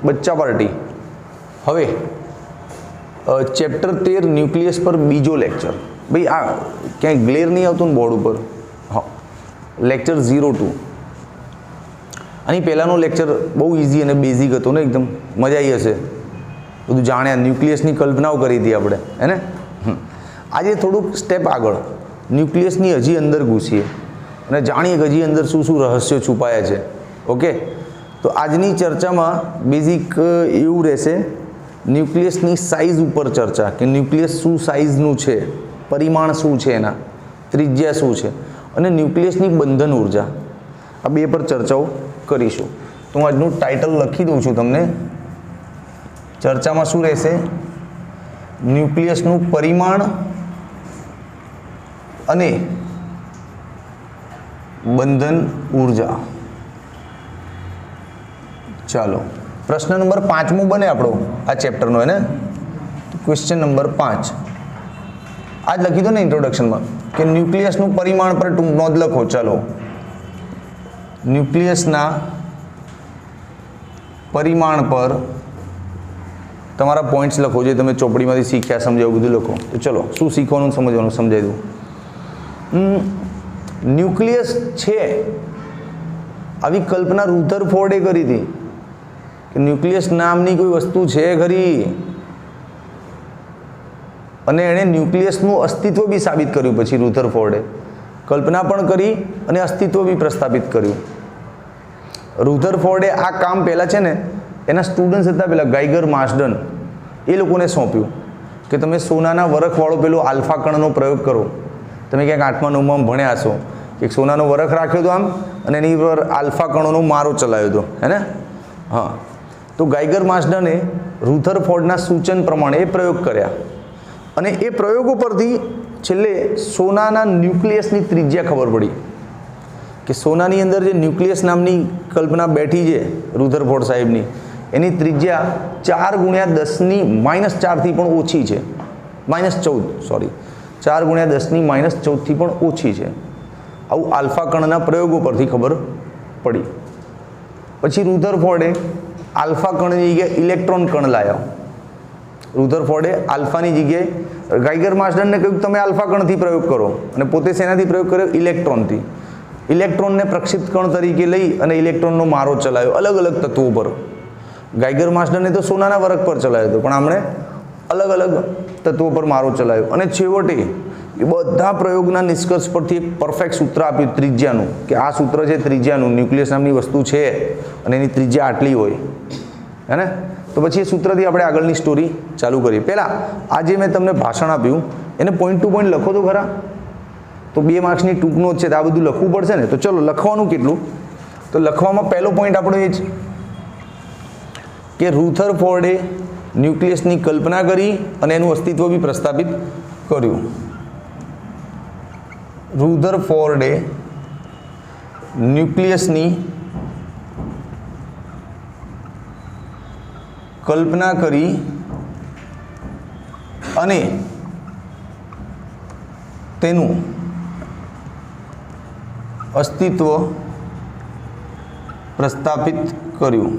बच्चा पार्टी। हवे chapter 13 nucleus पर बीजो लेक्चर। भाई आ क्या ग्लेर नहीं आवतुं बोर्ड पर? हाँ, लेक्चर 02। आनी पहलानो लेक्चर बहु इजी अने बेसिक हतो ने, एकदम मजा आई हशे, बधुं जाण्या, न्यूक्लियसनी कल्पनाओ करी हती आपणे, है ने। आजे थोड़ुंक स्टेप आगळ न्यूक्लियसनी हजी अंदर घूसीए अने जाणीए के हजी अंदर शुं शुं रहस्यो छुपाया छे। ओके, तो आजनी चर्चामां बेसिक एवुं रहेशे, न्यूक्लियसनी साइज पर चर्चा कि न्यूक्लियस शुं साइजनुं छे, परिमाण शुं छे, एना त्रिज्या शुं छे, अने न्यूक्लियसनी बंधन ऊर्जा, आ बे पर चर्चाओ करीशुं। तो हूँ आजनुं टाइटल लखी दऊं छुं तमने। चर्चामां शुं रहेशे? न्यूक्लियसनुं परिमाण अने बंधन ऊर्जा। चलो, प्रश्न नंबर 5 बने आपणो आ चेप्टरनो, है ने। तो क्वेश्चन नंबर 5 आज लखी दो ने इंट्रोडक्शन में कि न्यूक्लियसनुं परिमाण पर टूंक नोंध लखो। चलो, न्यूक्लियसना परिमाण पर तमारा पॉइंट्स लखो, जे तमे चोपड़ीमांथी शीख्या समझ्या बधुं लखो। तो चलो, शुं शीखवानुं समजवानुं समजावी दूं। न्यूक्लियस छे आवी कल्पना रुथरफोर्डे करी थी कि न्यूक्लियस नामनी कोई वस्तु छे खरी, अने एणे न्यूक्लियसनुं अस्तित्व भी साबित कर्युं। पछी रुथरफोर्डे कल्पना पण करी अने अस्तित्व भी प्रस्थापित कर्युं। रुथरफोर्डे आ काम पहेला छे ने एना स्टुडन्ट्स हता पेला गाइगर मार्शडन, ए लोकोने सोंप्युं कि तमे सोनाना वरखवाळो पेलो आल्फा कणनो प्रयोग करो। तमे क्यांक 8मा 9मां भण्या हशो कि सोनानो वरख राख्यो तो आम अने एनी पर आल्फा कणोनो मारो चलाव्यो तो, है ने। हाँ, तो गाइगर मार्शडने रुथरफोर्डना सूचन प्रमाणे ए प्रयोग कर्या अने ए प्रयोगो परथी छेल्ले सोनाना न्यूक्लियसनी त्रिज्या खबर पड़ी कि सोनानी अंदर जे न्यूक्लियस नामनी कल्पना बैठी है रुथरफोर्ड साहेबनी, एनी त्रिज्या 4 × 10⁻4 थी पण ओછી છે, -14 सॉरी 4 × 10⁻14 थी पण ओછી છે। આવું આલ્ફા કણના પ્રયોગો પરથી ખબર પડી। પછી રુથરફોર્ડે આલ્ફા કણની જગ્યાએ ઇલેક્ટ્રોન કણ લાવ્યા। રુથરફોર્ડે આલ્ફાની જગ્યાએ ગાઇગર માર્શડનને કહ્યું તમે આલ્ફા કણથી પ્રયોગ કરો, અને પોતે શેનાથી પ્રયોગ કર્યો? ઇલેક્ટ્રોનથી। ઇલેક્ટ્રોનને પ્રક્ષિપ્ત કણ તરીકે લઈ અને ઇલેક્ટ્રોનનો મારો ચલાવ્યો અલગ અલગ તત્વો પર। ગાઇગર માર્શડને તો સોનાના વરખ પર ચલાવ્યો હતો, પણ આમણે અલગ અલગ તત્વો પર મારો ચલાવ્યો, અને છેવટે એ બધા પ્રયોગના નિષ્કર્ષ પરથી એક પરફેક્ટ સૂત્ર આપ્યું ત્રિજ્યાનું, કે આ સૂત્ર છે ત્રિજ્યાનું, ન્યુક્લિયસ નામની વસ્તુ છે અને એની ત્રિજ્યા આટલી હોય, હે ને। તો પછી એ સૂત્રથી આપણે આગળની સ્ટોરી ચાલુ કરીએ। પહેલાં આજે મેં તમને ભાષણ આપ્યું એને પોઈન્ટ ટુ પોઈન્ટ લખો તો ખરા। તો 2 માર્ક્સની ટૂંકનો જ છે, તો આ બધું લખવું પડશે ને। તો ચલો, લખવાનું કેટલું? તો લખવામાં પહેલો પોઈન્ટ આપણો એ છે કે રુથરફોર્ડે ન્યુક્લિયસની કલ્પના કરી અને એનું અસ્તિત્વ બી પ્રસ્થાપિત કર્યું। रुथरफोर्डे न्यूक्लियसनी कल्पना करी अने तेनु अस्तित्व प्रस्थापित कर्युं।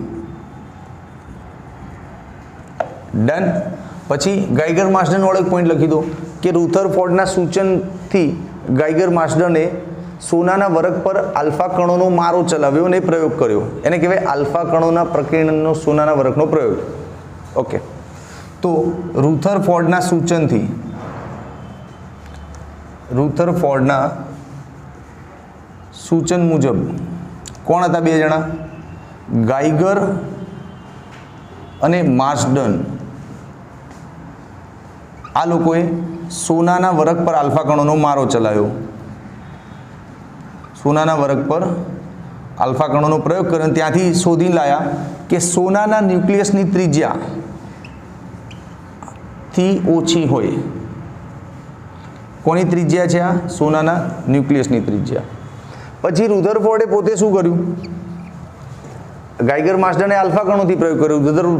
डन। पछी गाइगर मार्शडन वाळो एक पॉइंट लखी दो कि रुथरफोर्डना सूचनथी गाइगर मार्शडने सोनाना वरख पर आल्फा कणोनो मारो चलाव्यो અને પ્રયોગ કર્યો। એને કહેવાય આલ્ફા કણોના પ્રકીર્ણનનો સોનાના વરખનો પ્રયોગ। ઓકે, તો રુથરફોર્ડના સૂચનથી रुथरफोर्डना सूचन मुजब कोण हता? 2 जणा, गाइगर अने मार्शडन। आ लोकोए सोनाना वरख पर आल्फा कणोनो मारो चलाव्यो। सोनाना वरख पर आल्फा कणोनो प्रयोग कर्यो, त्यांथी शोधी लाया कि सोनाना न्यूक्लियसनी त्रिज्या थी ओછી होय। कोनी त्रिज्या छे? आ सोनाना न्यूक्लियसनी त्रिज्या। पछी रुथरफोर्डे पोते शुं कर्युं? गाइगर मार्शडने आल्फा कणोथी प्रयोग कर्यो,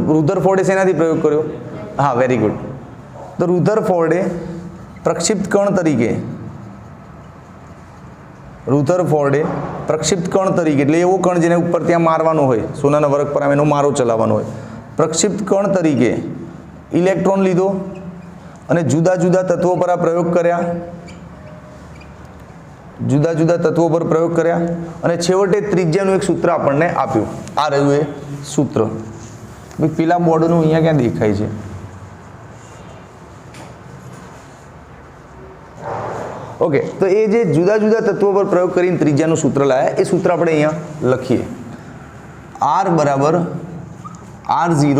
रुथरफोर्डे शेनाथी प्रयोग कर्यो? हाँ, वेरी गुड। तो रुथरफोर्डे प्रक्षिप्त कण तरीके प्रक्षिप्त कण तरीके एटले एवो कण जेने उपर त्यां मारवानो होय, सोनाना वरख पर एनो मारो चलावવાનો હોય, પ્રક્ષિપ્ત કણ તરીકે ઇલેક્ટ્રોન લીધો અને જુદા જુદા તત્વો પર આ પ્રયોગ કર્યા, જુદા જુદા તત્વો પર પ્રયોગ કર્યા અને છેવટે ત્રિજ્યાનું એક સૂત્ર આપણને આપ્યું. આ રહ્યું એ સૂત્ર. ભાઈ પેલા બોર્ડનું અહીંયા ક્યાં દેખાય છે? ઓકે, તો એ જે જુદા જુદા તત્વો પર પ્રયોગ કરીને ત્રિજ્યાનું સૂત્ર લાયા એ સૂત્ર આપણે અહીંયા લખીએ. R બરાબર R0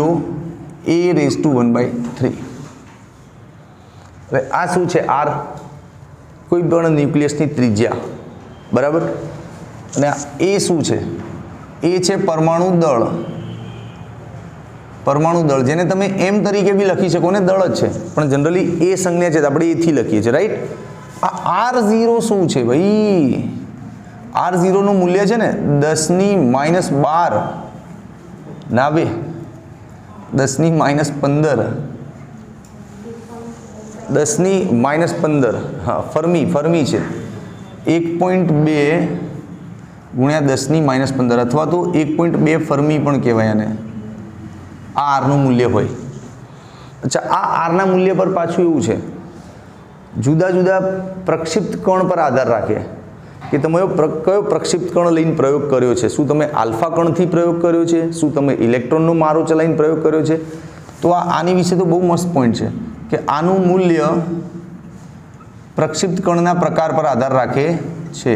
a⁻⁴. હવે આ શું છે? R કોઈ પણ ન્યુક્લિયસની ત્રિજ્યા, બરાબર. અને એ શું છે? એ છે પરમાણુ દળ. પરમાણુ દળ જેને તમે એમ તરીકે બી લખી શકો ને, દળ જ છે, પણ જનરલી એ સંજ્ઞા છે આપણે એથી લખીએ છીએ, રાઈટ. આ R0 શું છે ભાઈ? R0 નું મૂલ્ય છે ને 10⁻12 ના બે 10⁻15 10⁻15 હા, ફર્મી છે. 1.2 ગુણ્યા 10⁻15 અથવા તો 1.2 ફર્મી પણ કહેવાય આને. આ આરનું મૂલ્ય હોય. અચ્છા, આ આરના મૂલ્ય પર પાછું એવું છે, જુદા જુદા પ્રક્ષિપ્ત કણ પર આધાર રાખે કે તમે કયો પ્રક્ષિપ્ત કણ લઈને પ્રયોગ કર્યો છે. શું તમે આલ્ફા કણથી પ્રયોગ કર્યો છે? શું તમે ઇલેક્ટ્રોનનો મારો ચલાવીને પ્રયોગ કર્યો છે? તો આની વિશે તો બહુ મસ્ત પોઈન્ટ છે કે આનું મૂલ્ય પ્રક્ષિપ્ત કણના પ્રકાર પર આધાર રાખે છે.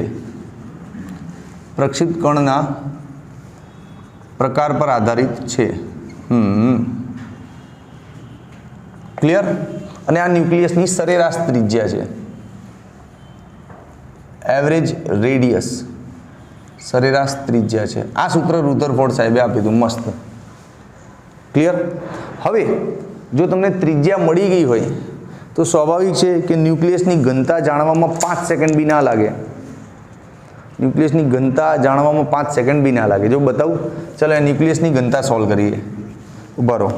પ્રક્ષિપ્ત કણના પ્રકાર પર આધારિત છે. ક્લિયર? અને આ ન્યુક્લિયસની સરેરાશ ત્રિજ્યા છે, એવરેજ રેડિયસ, સરેરાશ ત્રિજ્યા છે. આ સૂત્ર રુધરફોર્ડ સાહેબે આપ્યું હતું, મસ્ત. ક્લિયર? હવે જો તમને ત્રિજ્યા મળી ગઈ હોય તો સ્વાભાવિક છે કે ન્યુક્લિયસની ઘનતા જાણવામાં 5 સેકન્ડ બી ના લાગે. ન્યુક્લિયસની ઘનતા જાણવામાં 5 સેકન્ડ બી ના લાગે. જો બતાવું, ચાલો ન્યુક્લિયસની ઘનતા સોલ્વ કરીએ. ઉભા રહો,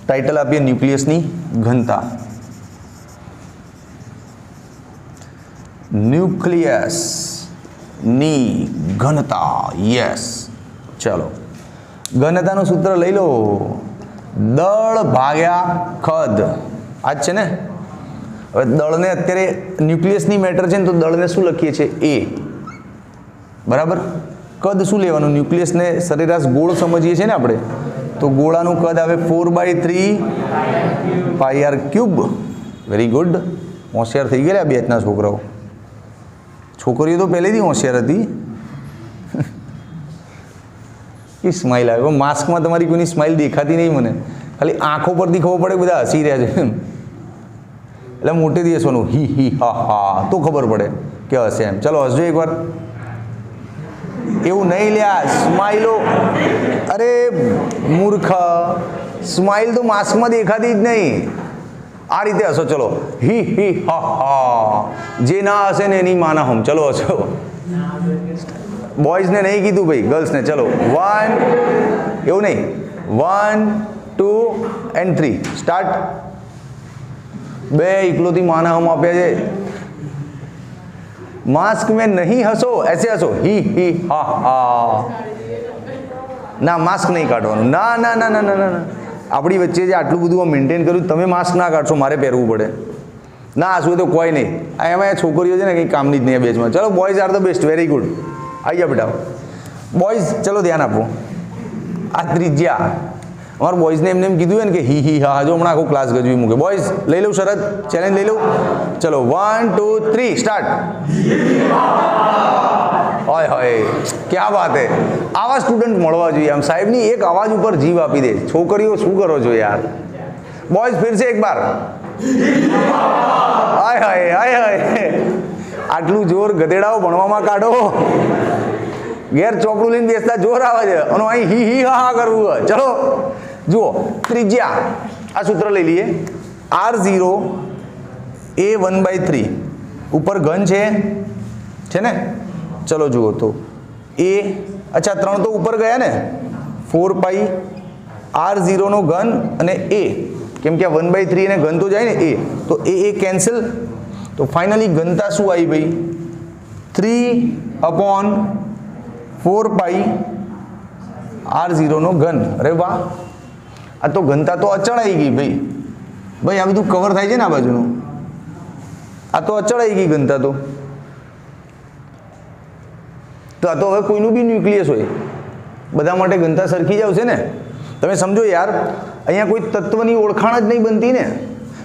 ટાઇટલ આપીએ ન્યુક્લિયસની ઘનતા. ન્યુક્લિયસની ઘનતા, યસ. ચાલો, ઘનતાનું સૂત્ર લઈ લો, દળ ભાગ્યા કદ. આ જ છે ને. હવે દળને અત્યારે ન્યુક્લિયસની મેટર છે ને, તો દળને શું લખીએ છીએ? એ. બરાબર. કદ શું લેવાનું? ન્યુક્લિયસને સરેરાશ ગોળ સમજીએ છીએ ને આપણે, તો ગોળાનું કદ આવે 4/3πr³. Very good. હોશિયાર થઈ ગયા બે હાથના છોકરાઓ. છોકરીઓ તો પહેલેથી હોશિયાર હતી. એ સ્માઇલ આવે, માસ્કમાં તમારી કોઈની સ્માઇલ દેખાતી નહીં મને, ખાલી આંખો પરથી ખબર પડે બધા હસી રહ્યા છે. એટલે મોટેથી હસવાનું, હી હી હા હા, તો ખબર પડે કે હશે એમ. ચલો હસજો એકવાર. એવું નહીં લ્યા, સ્માઇલો. અરે મૂર્ખ, સ્માઇલ તો માસ્કમાં દેખાતી જ નહીં. આ રીતે હસો. ચલો, હી હી હા હા. જે ના હશે ને એની માના હમ. ચલો હસો. બોયઝને નહીં કીધું ભાઈ, ગર્લ્સને. ચલો 1, એવું નહીં, 1, 2 and 3 સ્ટાર્ટ. બે ઇકલોથી માના હમ આપ્યા છે. मास्क में नहीं हंसो, ऐसे हंसो, ही ही हा हा. ના, માસ્ક નહીં કાઢવાનું. ના ના ના ના ના ના. આપણી વચ્ચે જે આટલું બધું મેન્ટેન કર્યું, તમે માસ્ક ના કાઢશો, મારે પહેરવું પડે. ના હસવું તો કોઈ નહીં. એમાં છોકરીઓ છે ને કંઈ કામની જ નહીં આ બેચમાં. ચલો, boys are the best. Very good. આવી જાઓ બેટા. બોયઝ ચલો ધ્યાન આપો. આ ત્રિજ્યા અમારા બોયઝને એમને એમ કીધું હોય ને કે હી હી હા, જો હમણાં આખો ક્લાસ ગજવી મૂકે. બોયઝ લઈ લઉં શરત, ચેલેન્જ લઈ લઉં. ચલો 1, 2, 3 સ્ટાર્ટ. હોય હોય, ક્યાં વાત હે. આવા સ્ટુડન્ટ મળવા જોઈએ. આમ સાહેબની એક અવાજ ઉપર જીવ આપી દે. છોકરીઓ શું કરો છો યાર? બોયઝ ફિર સે એક બાર. હાય હાય હાય હાય. આટલું જોર ગધેડાઓ ભણવામાં કાઢો. ઘેર ચોપડું લઈને બેસતા જોર આવે છે અને અહીં હી હી હા હા કરવું હોય. ચલો જુઓ, ત્રિજ્યા આ સૂત્ર લઈ લઈએ. R0 a1/3 ઉપર ઘન છે ને. ચલો જુઓ તો એ, અચ્છા 3 તો ઉપર ગયા ને, 4π R0 નો ઘન અને એ, કેમ કે 1/3 ને ઘન તો જાય ને એ, તો એ કેન્સલ. તો ફાઇનલી ઘનતા શું આવી ભાઈ? 3/4π R0 નો ઘન. અરે વાહ. આ તો ઘનતા તો અચળ આવી ગઈ ભાઈ, ભાઈ આ બધું કવર થાય છે ને આ બાજુનું, આ તો અચળ આવી ગઈ ઘનતા તો આ તો હવે કોઈનું બી ન્યુક્લિયસ હોય બધા માટે ઘનતા સરખી જ આવશે ને. તમે સમજો યાર, અહીંયા કોઈ તત્વની ઓળખાણ જ નહીં બનતી ને.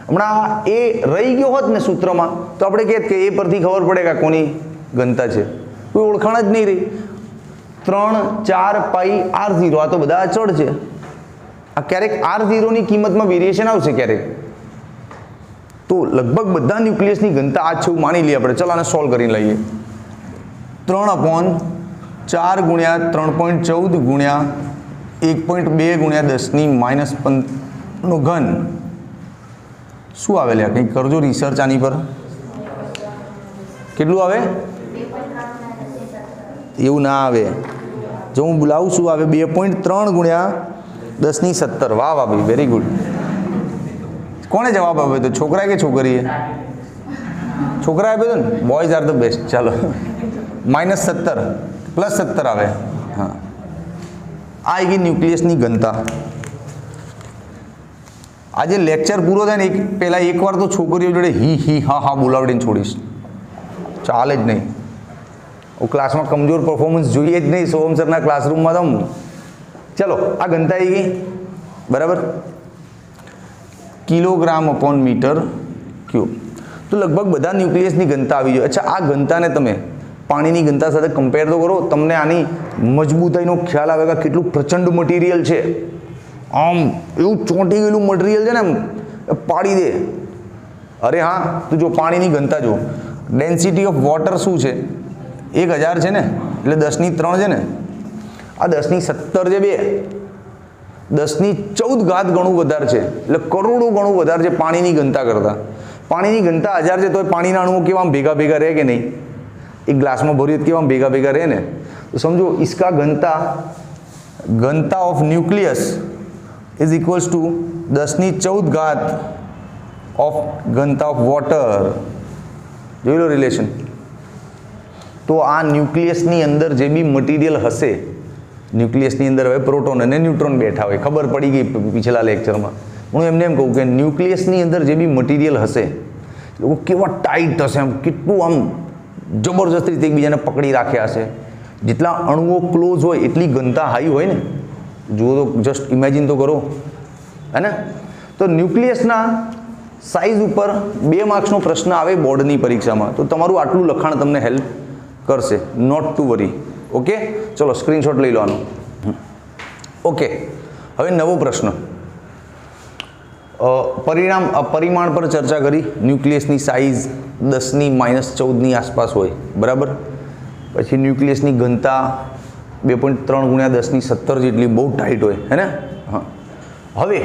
હમણાં એ રહી ગયો હોત ને સૂત્રમાં તો આપણે કહેત કે એ પરથી ખબર પડે કે કોની ઘનતા છે, કોઈ ઓળખાણ જ નહીં રહી. 3 4 પાઈ R0 આ તો બધા અચળ છે. આ ક્યારેક R0 ની કિંમતમાં વેરિએશન આવશે ક્યારેક, તો લગભગ બધા ન્યુક્લિયસની ઘનતા આ છે એવું માની લઈએ આપણે. ચલો આને સોલ્વ કરીને લઈએ. 3/4 ગુણ્યા 3.14 ગુણ્યા 1.2 ગુણ્યા 10⁻⁵ નો ઘન શું આવે લ્યા? કંઈક કરજો રિસર્ચ આની પર. કેટલું આવે? એવું ના આવે, જો હું બોલાવું શું આવે? 2.3 ગુણ્યા 10⁻17. વાહ વાહ ભાઈ, વેરી ગુડ. કોણે જવાબ આપ્યો તો? છોકરાએ કે છોકરીએ? છોકરાએ આપ્યો ને. Boys are the best. ચાલો -17 +17 આવે. હા, આ આવી ગઈ ન્યુક્લિયસની ઘનતા. આજે લેક્ચર પૂરો થાય ને પહેલાં એકવાર તો છોકરીઓ જોડે હી હા બોલાવડીને છોડીશ, ચાલે જ નહીં. ક્લાસમાં કમજોર પરફોર્મન્સ જોઈએ જ નહીં સોહમ સરના ક્લાસરૂમમાં. તો ચલો આ ઘનતા આવી ગઈ બરાબર, kg/m3. તો લગભગ બધા ન્યુક્લિયસની ઘનતા આવી જાય. અચ્છા, આ ઘનતાને તમે પાણીની ઘનતા સાથે કમ્પેર તો કરો, તમને આની મજબૂતાઈનો ખ્યાલ આવે કે કેટલું પ્રચંડ મટીરિયલ છે. આમ એવું ચોંટી ગયેલું મટીરિયલ છે ને, એમ પાડી દે. અરે હા, તું જો પાણીની ઘનતા જો, ડેન્સિટી ઓફ વોટર શું છે? 1000 છે ને, એટલે 10⁻3 છે ને, આ 10⁻17 છે, 10⁻14 ગણું વધારે છે, એટલે કરોડો ગણું વધારે છે પાણીની ઘનતા કરતાં. પાણીની ઘનતા 1000 છે તો પાણીના અણુઓ કેવા ભેગા ભેગા રહે કે નહીં? એક ગ્લાસમાં ભર્યું કેવા ભેગા ભેગા રહે ને. તો સમજો इसका ઘનતા of nucleus is equals to 10⁻14 of ઘનતા ઓફ વોટર. જોઈ લો રિલેશન. તો આ ન્યુક્લિયસની અંદર જે બી મટીરિયલ હશે, ન્યુક્લિયસની અંદર હવે પ્રોટોન અને ન્યુટ્રોન બેઠા હોય, ખબર પડી ગઈ પિછલા લેક્ચરમાં. હું એમને એમ કહું કે ન્યુક્લિયસની અંદર જે બી મટીરિયલ હશે લોકો કેવા ટાઈટ હશે, આમ કેટલું આમ જબરજસ્ત રીતે એકબીજાને પકડી રાખ્યા હશે. જેટલા અણુઓ ક્લોઝ હોય એટલી ઘનતા હાઈ હોય ને. જુઓ તો જસ્ટ ઇમેજિન તો કરો, હે ને. તો ન્યુક્લિયસના સાઇઝ ઉપર 2 માર્ક્સનો પ્રશ્ન આવે બોર્ડની પરીક્ષામાં, તો તમારું આટલું લખાણ તમને હેલ્પ કરશે. Not to worry. ઓકે, ચલો સ્ક્રીનશોટ લઈ લો આનો. ઓકે, હવે નવો પ્રશ્ન. પરિમાણ પર ચર્ચા કરી. ન્યુક્લિયસની સાઇઝ 10⁻14 આસપાસ હોય બરાબર. પછી ન્યુક્લિયસની ઘનતા 2.3 ગુણ્યા 10⁻17 જેટલી, બહુ ટાઈટ હોય, હે ને. હા, હવે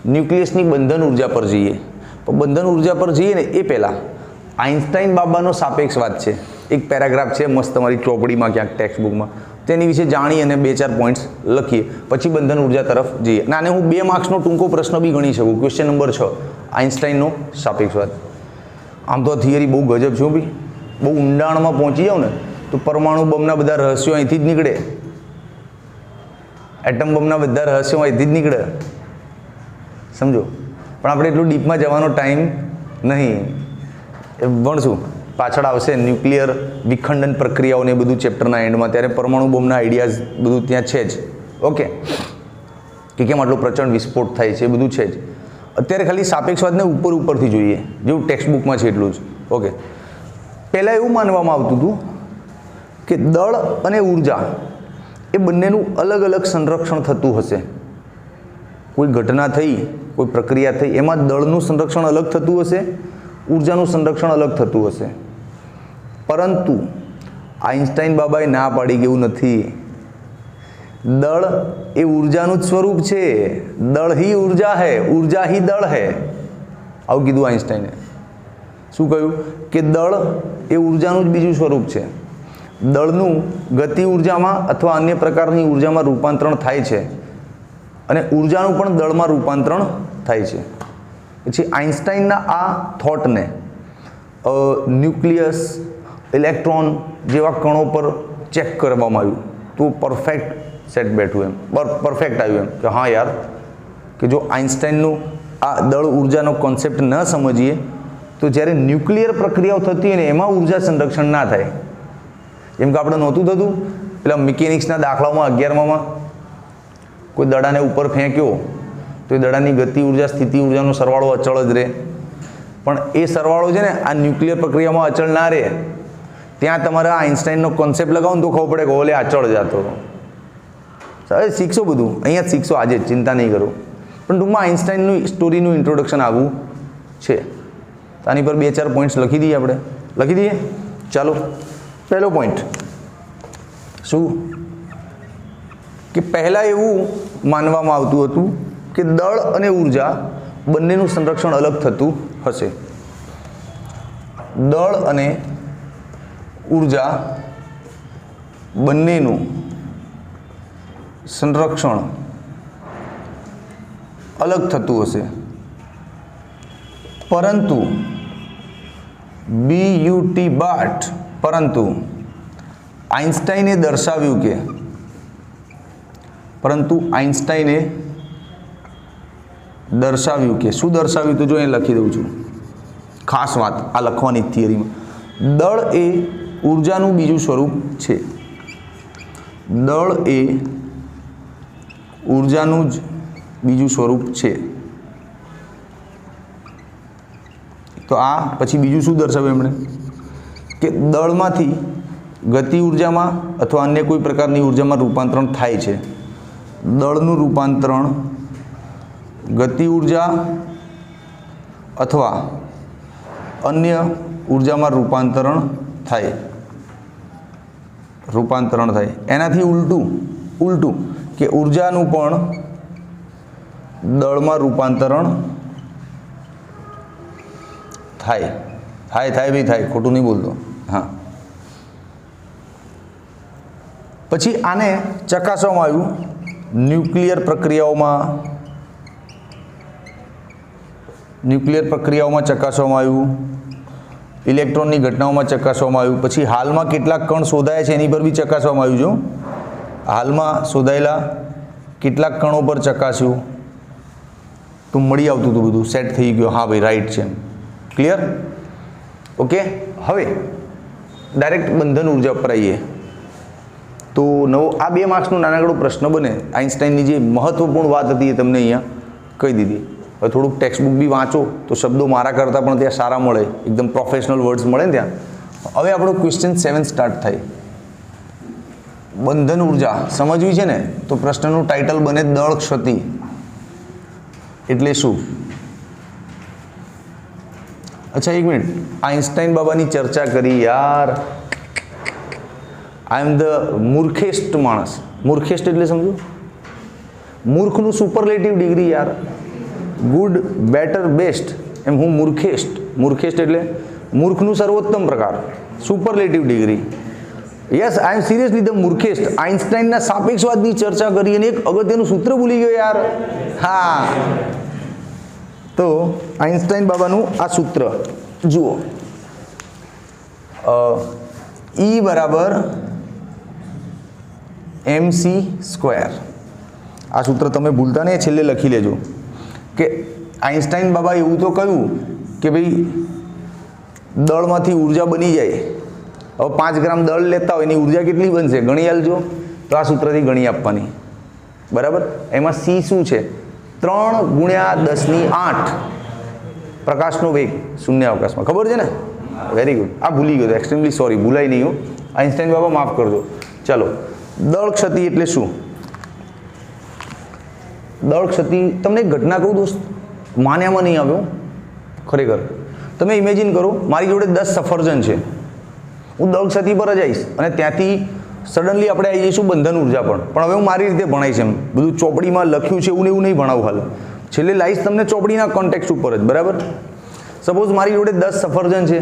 ન્યુક્લિયસની બંધન ઉર્જા પર જઈએ. તો બંધન ઉર્જા પર જઈએ ને એ પહેલાં આઇન્સ્ટાઈન બાબાનો સાપેક્ષવાદ છે, એક પેરાગ્રાફ છે મસ્ત તમારી ચોપડીમાં ક્યાંક ટેક્સ્ટ બુકમાં, તેની વિશે જાણી અને 2-4 પોઈન્ટ્સ લખીએ, પછી બંધન ઉર્જા તરફ જઈએ. અને આને હું 2 માર્ક્સનો ટૂંકો પ્રશ્ન બી ગણી શકું. Question number 6, આઇન્સ્ટાઈનનો સાપેક્ષવાદ. આમ તો થિયરી બહુ ગજબ છે બી, બહુ ઊંડાણમાં પહોંચી જાવ ને તો પરમાણુ બમના બધા રહસ્યો અહીંથી જ નીકળે, એટમ બમના બધા રહસ્યો અહીંથી જ નીકળે, સમજો. પણ આપણે એટલું ડીપમાં જવાનો ટાઈમ નહીં, ભણશું પાછળ આવશે ન્યુક્લિયર વિખંડન પ્રક્રિયાઓને બધું ચેપ્ટરના એન્ડમાં, ત્યારે પરમાણુ બોમ્બના આઈડિયાઝ બધું ત્યાં છે જ. ઓકે, કે કેમ આટલો પ્રચંડ વિસ્ફોટ થાય છે એ બધું છે જ. અત્યારે ખાલી સાપેક્ષવાદને ઉપરથી જોઈએ, જેવું ટેક્સ્ટ બુકમાં છે એટલું જ. ઓકે, પહેલાં એવું માનવામાં આવતું હતું કે દળ અને ઉર્જા એ બંનેનું અલગ અલગ સંરક્ષણ થતું હશે. કોઈ ઘટના થઈ, કોઈ પ્રક્રિયા થઈ, એમાં દળનું સંરક્ષણ અલગ થતું હશે, ઉર્જાનું સંરક્ષણ અલગ થતું હશે. પરંતુ આઇન્સ્ટાઈન બાબાએ ના પાડી કે એવું નથી. દળ એ ઉર્જાનું જ સ્વરૂપ છે. દળ ही ઉર્જા है, ઉર્જા ही દળ है. આવું કીધું આઇન્સ્ટાઈને. શું કહ્યું? કે દળ એ ઉર્જાનું જ બીજું સ્વરૂપ છે. દળનું ગતિ ઉર્જામાં અથવા અન્ય પ્રકારની ઉર્જામાં રૂપાંતરણ થાય છે અને ઉર્જાનું પણ દળમાં રૂપાંતરણ થાય છે. પછી આઇન્સ્ટાઈનના આ થોટને ન્યુક્લિયસ, ઇલેક્ટ્રોન જેવા કણો પર ચેક કરવામાં આવ્યું તો પરફેક્ટ સેટ બેઠું, એમ પરફેક્ટ આવ્યું, એમ કે હા યાર કે જો આઇન્સ્ટાઈનનું આ દળ ઉર્જાનો કોન્સેપ્ટ ન સમજીએ તો જ્યારે ન્યુક્લિયર પ્રક્રિયાઓ થતી હોય ને એમાં ઉર્જા સંરક્ષણ ના થાય. જેમ કે આપણે નહોતું થતું પેલા મિકેનિક્સના દાખલાઓમાં 11માં કોઈ દડાને ઉપર ફેંક્યો તો એ દડાની ગતિ ઉર્જા સ્થિતિ ઉર્જાનો સરવાળો અચળ જ રહે. પણ એ સરવાળો છે ને આ ન્યુક્લિયર પ્રક્રિયામાં અચળ ના રહે. ત્યાં તમારે આઇન્સ્ટાઈનનો કોન્સેપ્ટ લગાવો ને તો ખબર પડે કે ઓલે અચળ જતો. હવે શીખશો બધું, અહીંયા જ શીખશો આજે, ચિંતા નહીં કરો. પણ ટૂંકમાં આઇન્સ્ટાઈનની સ્ટોરીનું ઇન્ટ્રોડક્શન આવું છે. આની પર 2-4 પોઈન્ટ્સ લખી દઈએ આપણે. લખી દઈએ? ચાલો. પહેલો પોઈન્ટ શું કે પહેલાં એવું માનવામાં આવતું હતું કે દળ અને ઉર્જા બંનેનું સંરક્ષણ અલગ થતું હશે. દળ અને ઉર્જા બંનેનું સંરક્ષણ અલગ થતું હશે, પરંતુ પરંતુ આઇન્સ્ટાઈને દર્શાવ્યું કે શું દર્શાવ્યું તો જો અહીં લખી દઉં છું. ખાસ વાત આ લખવાની થિયરીમાં, દળ એ ઉર્જાનું બીજું સ્વરૂપ છે. દળ એ ઉર્જાનું જ બીજું સ્વરૂપ છે. તો આ પછી બીજું શું દર્શાવ્યું એમણે કે દળમાંથી ગતિ ઉર્જામાં અથવા અન્ય કોઈ પ્રકારની ઉર્જામાં રૂપાંતરણ થાય છે. દળનું રૂપાંતરણ ગતિ ઉર્જા અથવા અન્ય ઉર્જામાં રૂપાંતરણ થાય. એનાથી ઉલટું કે ઉર્જાનું પણ દળમાં રૂપાંતરણ થાય. ખોટું નહીં બોલતો. હા, પછી આને ચકાસવામાં આવ્યું ન્યુક્લિયર પ્રક્રિયાઓમાં ચકાસવામાં આવ્યું, ઇલેક્ટ્રોનની ઘટનાઓમાં ચકાસવામાં આવ્યું. પછી હાલમાં કેટલાક કણ શોધાયા છે એની પર બી ચકાસવામાં આવ્યું. જો હાલમાં શોધાયેલા કેટલાક કણો પર ચકાસ્યું તો મળી આવતું હતું, બધું સેટ થઈ ગયું. હા ભાઈ, રાઈટ છે. ક્લિયર? ઓકે. હવે ડાયરેક્ટ બંધન ઉર્જા પર આવીએ તો આ 2 માર્ક્સનું નાનકડો પ્રશ્ન બને. આઇન્સ્ટાઈનની જે મહત્વપૂર્ણ વાત હતી એ તમને અહીંયા કહી દીધી. હવે થોડુંક ટેક્સ્ટબુક બી વાંચો તો શબ્દો મારા કરતાં પણ ત્યાં સારા મળે, એકદમ પ્રોફેશનલ વર્ડ્સ મળે ને ત્યાં. હવે આપણો ક્વેશ્ચન 7 સ્ટાર્ટ થાય. બંધન ઉર્જા સમજવી છે ને તો પ્રશ્નનું ટાઇટલ બને દળ ક્ષતિ એટલે શું. અચ્છા, એક મિનિટ, આઇન્સ્ટાઈન બાબાની ચર્ચા કરી યાર. આઈ એમ ધ મૂર્ખેસ્ટ માણસ. મૂર્ખેસ્ટ એટલે સમજો, મૂર્ખનું સુપરલેટિવ ડિગ્રી યાર. ગુડ, બેટર, બેસ્ટ એમ હું મૂર્ખેસ્ટ એટલે મૂર્ખનું સર્વોત્તમ પ્રકાર, superlative degree. Yes, I am seriously the મૂર્ખેસ્ટ. આઇન્સ્ટાઈનના સાપેક્ષવાદની ચર્ચા કરી અને એક અગત્યનું સૂત્ર ભૂલી ગયો યાર. હા, તો આઇન્સ્ટાઈન બાબાનું આ સૂત્ર જુઓ, E બરાબર mc સ્ક્વેર. આ સૂત્ર તમે ભૂલતા નહીં, છેલ્લે લખી લેજો કે આઇન્સ્ટાઈન બાબા એવું તો કહ્યું કે ભાઈ દળમાંથી ઉર્જા બની જાય. હવે 5 ગ્રામ દળ લેતા હોય એની ઉર્જા કેટલી બનશે ગણી આલજો. તો આ સૂત્રથી ગણી આપવાની. બરાબર? એમાં C શું છે? 3 ગુણ્યા 10⁸ પ્રકાશનો વેગ શૂન્ય અવકાશમાં. ખબર છે ને? Very good. આ ભૂલી ગયો, એક્સ્ટ્રીમલી સોરી, ભૂલાઈ નહીં હો. આઇન્સ્ટાઈન બાબા માફ કરજો. ચાલો, દળ ક્ષતિ એટલે શું? દળ ક્ષતિ તમને એક ઘટના કહું દોસ્ત, માન્યામાં નહીં આવ્યો ખરેખર. તમે ઇમેજિન કરો, મારી જોડે 10 સફરજન છે, હું દળ ક્ષતિ પર જ આવીશ અને ત્યાંથી સડનલી આપણે આવી જઈશું બંધન ઉર્જા પર. પણ હવે હું મારી રીતે ભણાવીશ, એમ બધું ચોપડીમાં લખ્યું છે એવું નહીં ભણાવું. હાલ છેલ્લે લાવીશ તમને ચોપડીના કોન્ટેક્સ્ટ ઉપર જ. બરાબર? સપોઝ મારી જોડે 10 સફરજન છે.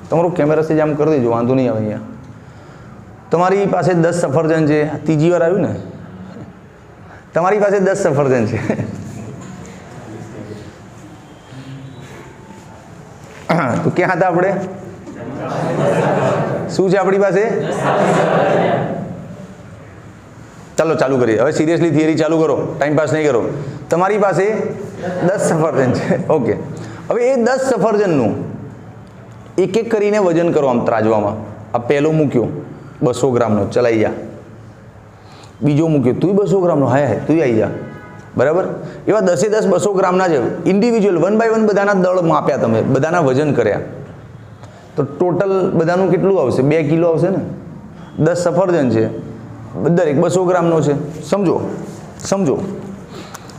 તમારો કેમેરા સેજ આમ કરી દેજો, વાંધો નહીં આવે. અહીંયા તમારી પાસે 10 સફરજન છે. ત્રીજી વાર આવ્યું ને? તમારી પાસે 10 સફરજન છે. તો ક્યાં હતા આપણે? શું છે આપણી પાસે? ચાલો ચાલુ કરીએ હવે. સિરિયસલી થિયરી ચાલુ કરો, ટાઈમ પાસ નહીં કરો. તમારી પાસે 10 સફરજન છે. ઓકે, હવે એ 10 સફરજનનું એક એક કરીને વજન કરો આમ ત્રાજવામાં. આ પહેલો મૂક્યો 200 ગ્રામનો, ચલાઈ જા. બીજો મૂક્યો તું 200 ગ્રામનો, હાય તું આવી જા. બરાબર, એવા 10 200 ગ્રામના છે. ઇન્ડિવિજ્યુઅલ 1 બાય 1 બધાના દળ માપ્યા તમે, બધાના વજન કર્યા, તો ટોટલ બધાનું કેટલું આવશે? 2 કિલો આવશે ને. 10 સફરજન છે, દરેક 200 ગ્રામનો છે. સમજો સમજો,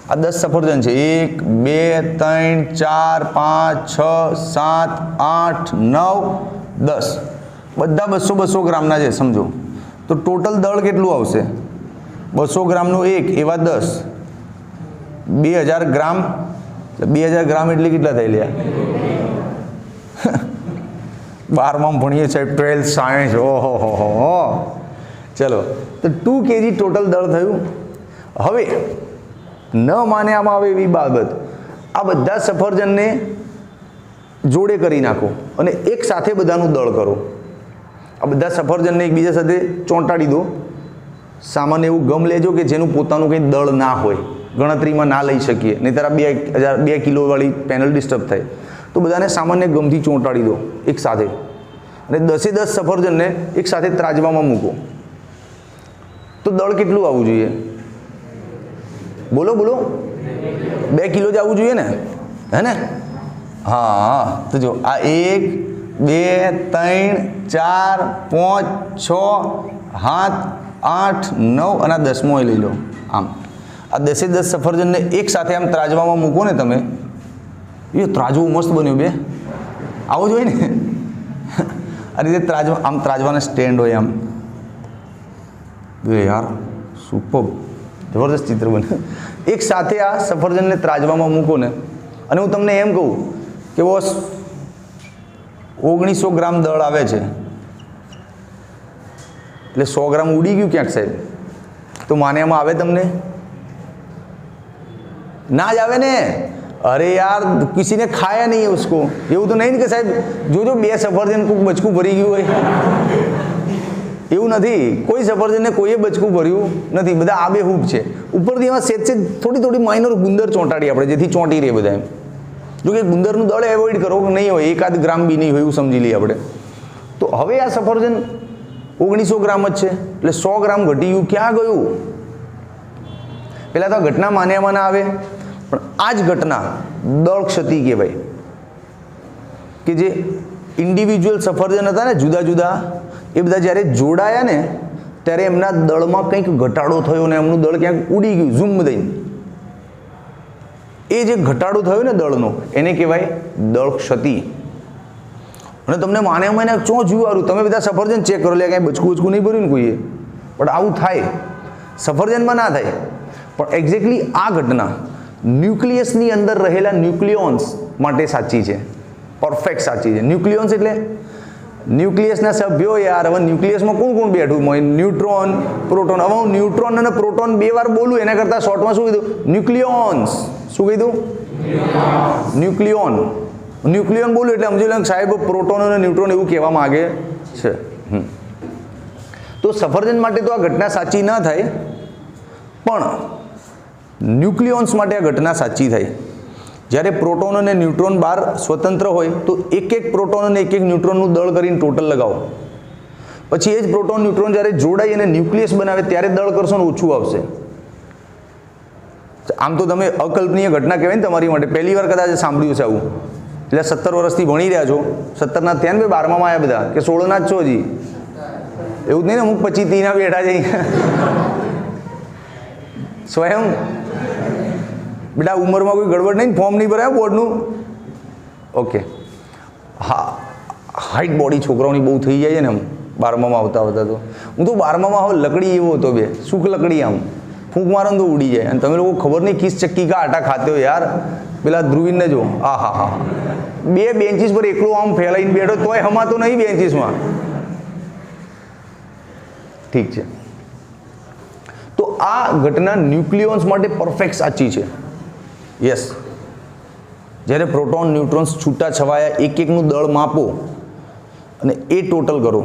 આ 10 સફરજન છે, 1 2 3 4 5 6 7 8 9 10, બધા 200 ગ્રામના છે. સમજો તો ટોટલ દળ કેટલું આવશે? 200 ગ્રામનું 1, એવા 10, 2000 ગ્રામ. 2000 ગ્રામ એટલે કેટલા થઈ લ્યા? 12માં ભણીએ સાહેબ, 12th સાયન્સ. ઓહો હો. ચલો, તો 2 kg ટોટલ દળ થયું. હવે ન માનવામાં આવે એવી બાબત, આ બધા સફરજનને જોડે કરી નાખો અને એક સાથે બધાનું દળ કરો. આ બધા સફરજનને એકબીજા સાથે ચોંટાડી દો. સામાન્ય એવું ગમ લેજો કે જેનું પોતાનું કંઈ દળ ના હોય, ગણતરીમાં ના લઈ શકીએ, નહીંતર આ 2 કિલોવાળી પેનલ ડિસ્ટર્બ થાય. તો બધાને સામાન્ય ગમથી ચોંટાડી દો એક સાથે અને 10 સફરજનને એક સાથે ત્રાજવામાં મૂકો. તો દળ કેટલું આવવું જોઈએ? બોલો બોલો, 2 કિલો જ આવવું જોઈએ ને, હે ને? હા, તો જો આ 1 2 3 4 5 6 7 8 9 અને આ 10મો લઈ લો. આમ આ 10 સફરજનને એક સાથે આમ ત્રાજવામાં મૂકો ને તમે, એ ત્રાજવું મસ્ત બન્યું. બે આવું જોઈએ ને, આ રીતે ત્રાજવા, આમ ત્રાજવાના સ્ટેન્ડ હોય આમ. યાર સુપર જબરદસ્ત ચિત્ર બને. એક સાથે આ સફરજનને ત્રાજવામાં મૂકો ને, અને હું તમને એમ કહું કે બોસ 1900 ગ્રામ દળ આવે છે, એટલે 100 ગ્રામ ઉડી ગયું ક્યાંક સાહેબ, તો માન્યામાં આવે તમને? ના જ આવે ને. અરે યાર, કિસી ને ખાયા નહીં ઉસકો. એવું તો નહીં કે સાહેબ જોજો 2 સફરજન કોઈક બચકું ભરી ગયું હોય, એવું નથી. કોઈ સફરજનને કોઈએ બચકું ભર્યું નથી, બધા આબેહૂબ છે. ઉપરથી એમાં સેજ થોડી માઇનર ગુંદર ચોંટાડી આપણે, જેથી ચોંટી રહે બધા. એમ જો કે ગુંદરનું દળ એવોઇડ કરો, નહીં હોય 1 ગ્રામ બી નહીં હોય એવું સમજી લઈએ આપણે. તો હવે આ સફરજન 1900 ગ્રામ જ છે, એટલે 100 ગ્રામ ઘટી ગયું. ક્યાં ગયું? પહેલાં તો ઘટના માન્યામાં ના આવે, પણ આ જ ઘટના દળ ક્ષતિ કહેવાય. કે જે ઇન્ડિવિજ્યુઅલ સફરજન હતા ને જુદા જુદા, એ બધા જ્યારે જોડાયા ને ત્યારે એમના દળમાં કંઈક ઘટાડો થયો ને એમનું દળ ક્યાંક ઉડી ગયું ઝૂમ દઈને. એ જે ઘટાડો થયો ને દળનો, એને કહેવાય દળ ક્ષતિ. અને તમને માન્યામાં એને ચો જીવારું, તમે બધા સફરજન ચેક કરો, લે કાંઈ બચકું નહીં ભર્યું ને કોઈએ, પણ આવું થાય. સફરજનમાં ના થાય, પણ એક્ઝેક્ટલી આ ઘટના ન્યુક્લિયસની અંદર રહેલા ન્યુક્લિયોન્સ માટે સાચી છે, પરફેક્ટ સાચી છે. ન્યુક્લિયોન્સ એટલે ન્યુક્લિયસના સભ્યો. યાર હવે ન્યુક્લિયસમાં કોણ બેઠું હોય? Neutron, proton. હવે હું ન્યુટ્રોન અને પ્રોટોન 2 વાર બોલું, એના કરતાં શોર્ટમાં શું કીધું? ન્યુક્લિયોન્સ. શું કીધું? ન્યુક્લિયોન. ન્યુક્લિયોન બોલું એટલે સમજી લો સાહેબ પ્રોટોન અને ન્યુટ્રોન એવું કહેવા માંગે છે. તો સફરજન માટે તો આ ઘટના સાચી ના થાય, પણ ન્યુક્લિયોન્સ માટે આ ઘટના સાચી થાય. જ્યારે પ્રોટોન અને ન્યુટ્રોન બહાર સ્વતંત્ર હોય તો એક પ્રોટોન અને એક ન્યુટ્રોનનું દળ કરીને ટોટલ લગાવો. પછી એ જ પ્રોટોન ન્યુટ્રોન જ્યારે જોડાઈ અને ન્યુક્લિયસ બનાવે ત્યારે દળ કરશો ને ઓછું આવશે. આમ તો તમે અકલ્પનીય ઘટના કહેવાય ને તમારી માટે, પહેલી વાર કદાચ સાંભળ્યું છે આવું. એટલે 17 વર્ષથી ભણી રહ્યા છો, 17ના થયા ને 12માં આવ્યા બધા, કે 16ના જ છો હજી? એવું જ નહીં ને, અમુક 25-30ના બેઠા જઈ સ્વયં. બેટા ઉંમરમાં કોઈ ગડબડ નહીં, ફોર્મ નહીં ભરાય બોર્ડનું? ઓકે. હા, હાઈટ બોડી છોકરાઓની બહુ થઈ જાય છે ને આમ 12માં આવતા તો. હું તો 12માં હવે લકડી એવો હતો, બે સુખ લકડી, આમ ફૂંક મારો તો ઉડી જાય. અને તમે લોકો ખબર નહીં કિસ ચક્કી કા આટા ખાતે હો યાર. પેલા ધ્રુવીને જો, આ હા હા, 2 બેન્ચીસ પર એકલો આમ ફેલાઈને બેઠો, તોય હમાતો નહીં બેન્ચીસમાં. ઠીક છે. તો આ ઘટના ન્યુક્લિયોન્સ માટે પરફેક્ટ સાચી છે. યસ, જ્યારે પ્રોટોન ન્યુટ્રોન્સ છૂટા છવાયા એકનું દળ માપો અને એ ટોટલ કરો,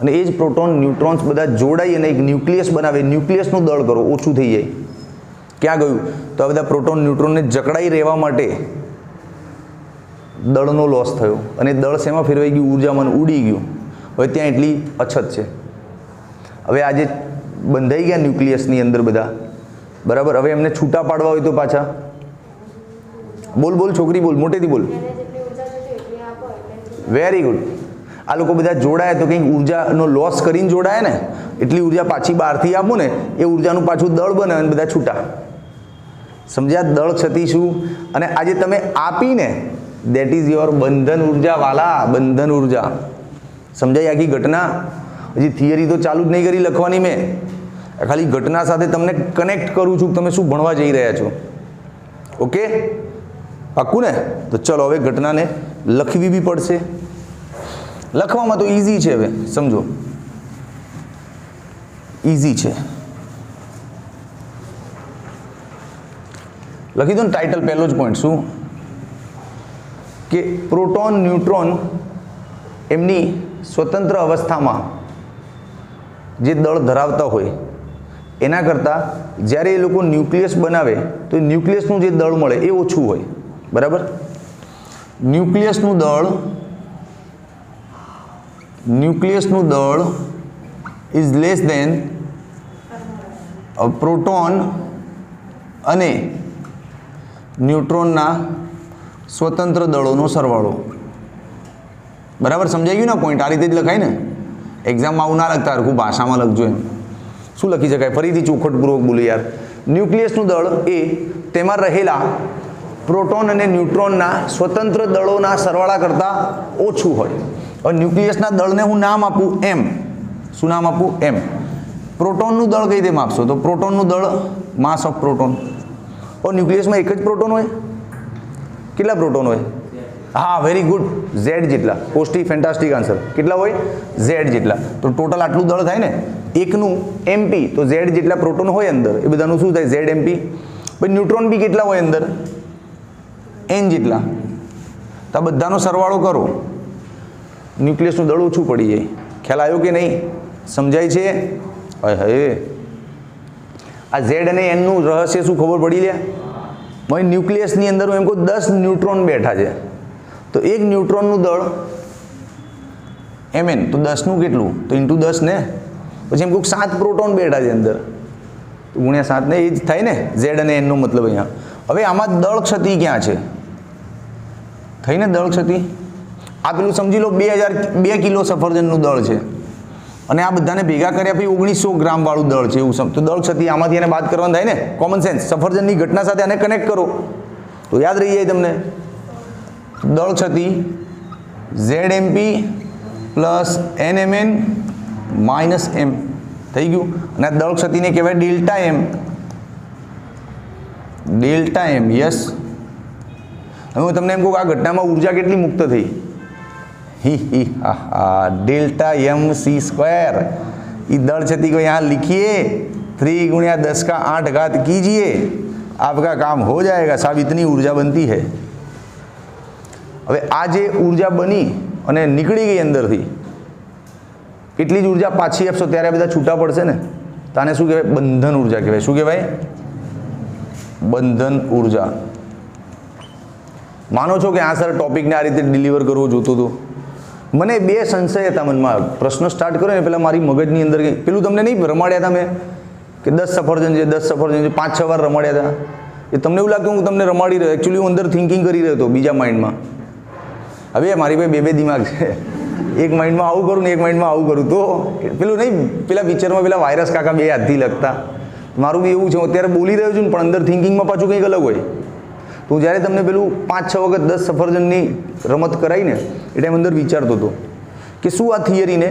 અને એ જ પ્રોટોન ન્યુટ્રોન્સ બધા જોડાઈ અને એક ન્યુક્લિયસ બનાવે, ન્યુક્લિયસનું દળ કરો, ઓછું થઈ જાય. ક્યાં ગયું? તો આ બધા પ્રોટોન ન્યુટ્રોનને જકડાઈ રહેવા માટે દળનો લોસ થયો અને દળ શેમાં ફેરવાઈ ગયું? ઉર્જામાં ઉડી ગયું. હવે ત્યાં એટલી અછત છે. હવે આજે બંધાઈ ગયા ન્યુક્લિયસની અંદર બધા, બરાબર. હવે એમને છૂટા પાડવા હોય તો પાછા બોલ બોલ છોકરી બોલ, મોટેથી બોલ. Very good. આ લોકો બધા જોડાય તો કંઈક ઉર્જાનો લોસ કરીને જોડાય ને, એટલી ઉર્જા પાછી બહારથી આપો ને, એ ઉર્જાનું પાછું દળ બને અને બધા છૂટા. સમજ્યા? દળ ક્ષતિ શું? અને આજે તમે આપીને દેટ ઇઝ યોર બંધન ઉર્જા વાલા, બંધન ઉર્જા. સમજાય આખી ઘટના? હજી થિયરી તો ચાલુ જ નહીં કરી લખવાની મેં, ખાલી ઘટના સાથે તમને કનેક્ટ કરું છું. તમે શું ભણવા જઈ રહ્યા છો? ઓકે, પાક્કું ને? તો ચલો હવે ઘટનાને લખવી બી પડશે. લખવામાં તો ઇઝી છે, હવે સમજો, ઇઝી છે. લખી દો ને ટાઇટલ, પહેલો જ પોઈન્ટ શું કે પ્રોટોન ન્યુટ્રોન એમની સ્વતંત્ર અવસ્થામાં જે દળ ધરાવતા હોય એના કરતાં જ્યારે એ લોકો ન્યુક્લિયસ બનાવે તો ન્યુક્લિયસનું જે દળ મળે એ ઓછું હોય, બરાબર. ન્યુક્લિયસનું દળ ઇઝ લેસ દેન પ્રોટોન અને ન્યુટ્રોનના સ્વતંત્ર દળોનો સરવાળો. બરાબર સમજાઈ ગયું ને પોઈન્ટ? આ રીતે જ લખાય ને. એક્ઝામમાં આવું ના લખતા, હરખું ભાષામાં લખજો. એમ શું લખી શકાય? ફરીથી ચોખટપૂર્વક બોલી યાર. ન્યુક્લિયસનું દળ એ તેમાં રહેલા પ્રોટોન અને ન્યુટ્રોનના સ્વતંત્ર દળોના સરવાળા કરતાં ઓછું હોય. હવે ન્યુક્લિયસના દળને હું નામ આપું એમ. શું નામ આપું? એમ. પ્રોટોનનું દળ કઈ રીતે માપશો? તો પ્રોટોનનું દળ, માસ ઓફ પ્રોટોન. ન્યુક્લિયસમાં એક જ પ્રોટોન હોય? કેટલા પ્રોટોન હોય? હા, વેરી ગુડ, ઝેડ જેટલા. પોસ્ટી ફેન્ટાસ્ટિક આન્સર. કેટલા હોય? ઝેડ જેટલા. તો ટોટલ આટલું દળ થાય ને એકનું એમપી, તો ઝેડ જેટલા પ્રોટોન હોય અંદર, એ બધાનું શું થાય? Z MP. પછી ન્યુટ્રોન બી કેટલા હોય અંદર? એન જેટલા. તો આ બધાનો સરવાળો કરો, ન્યુક્લિયસનું દળ ઓછું પડી જાય. ખ્યાલ આવ્યો કે નહીં? સમજાય છે? હે, આ ઝેડ અને એનનું રહસ્ય શું ખબર પડી લે? ભાઈ ન્યુક્લિયસની અંદર હું એમ કહું 10 ન્યુટ્રોન બેઠા છે, તો એક ન્યુટ્રોનનું દળ mn, તો 10નું કેટલું? તો ઇન્ટુ 10 ને. પછી એમ કહું 7 પ્રોટોન બેઠા છે અંદર, તો ગુણ્યા 7 ને, એ જ થાય ને ઝેડ અને એનનો મતલબ અહીંયા. હવે આમાં દળ ક્ષતિ ક્યાં છે? થઈ ને દળ ક્ષતિ? આ પેલું સમજી લો 2 કિલો સફરજનનું દળ છે અને આ બધાને ભેગા કર્યા પછી 1900 ગ્રામ વાળું દળ છે, એવું તો દળ ક્ષતિ આમાંથી એને બાદ કરવાનું થાય ને. Common sense. સફરજનની ઘટના સાથે આને કનેક્ટ કરો તો યાદ રહી જાય તમને. દળ ક્ષતિ ZMP plus NMN minus M થઈ ગયું. અને આ દળ ક્ષતિને કહેવાય delta M. Delta M, yes. હવે હું તમને એમ કહું આ ઘટનામાં ઉર્જા કેટલી મુક્ત થઈ? Delta mc². इस दल क्षति को यहाँ लिखिए, 3 × 10⁸ कीजिए, आपका काम हो जाएगा साहब. इतनी ऊर्जा बनती है. હવે આ જે ઊર્જા બની અને નીકળી ગઈ અંદરથી, એટલી જ ઊર્જા પાછી આપશો ત્યારે બધા છૂટા પડશે ને. તો આને શું કહેવાય? બંધન ઊર્જા કહેવાય. શું કહેવાય? બંધન ઊર્જા. માનો છો કે આ સર ટોપિકને આ રીતે ડિલિવર કરવો જોતો હતો? મને 2 સંશય હતા મનમાં. પ્રશ્ન સ્ટાર્ટ કર્યો ને પહેલાં મારી મગજની અંદર પેલું તમને નહીં રમાડ્યા હતા મેં કે 10 સફરજન છે, 10 સફરજન છે, 5-6 વાર રમાડ્યા હતા. એ તમને એવું લાગતું હું તમને રમાડી રહ્યો, એકચ્યુઅલી હું અંદર થિંકિંગ કરી રહ્યો હતો બીજા માઇન્ડમાં. હવે મારી પાસે 2 દિમાગ છે, એક માઇન્ડમાં આવું કરું ને એક માઇન્ડમાં આવું કરું. તો પેલું નહીં, પેલા પિક્ચરમાં પેલા વાયરસ કાકા 2 હાથથી લખતા, મારું બી એવું છે. હું અત્યારે બોલી રહ્યો છું પણ અંદર થિંકિંગમાં પાછું કંઈક અલગ હોય. તો જ્યારે તમને પેલું 5-6 વખત 10 સફરજનની રમત કરાવીને એ ટાઈમ અંદર વિચારતો હતો કે શું આ થિયરીને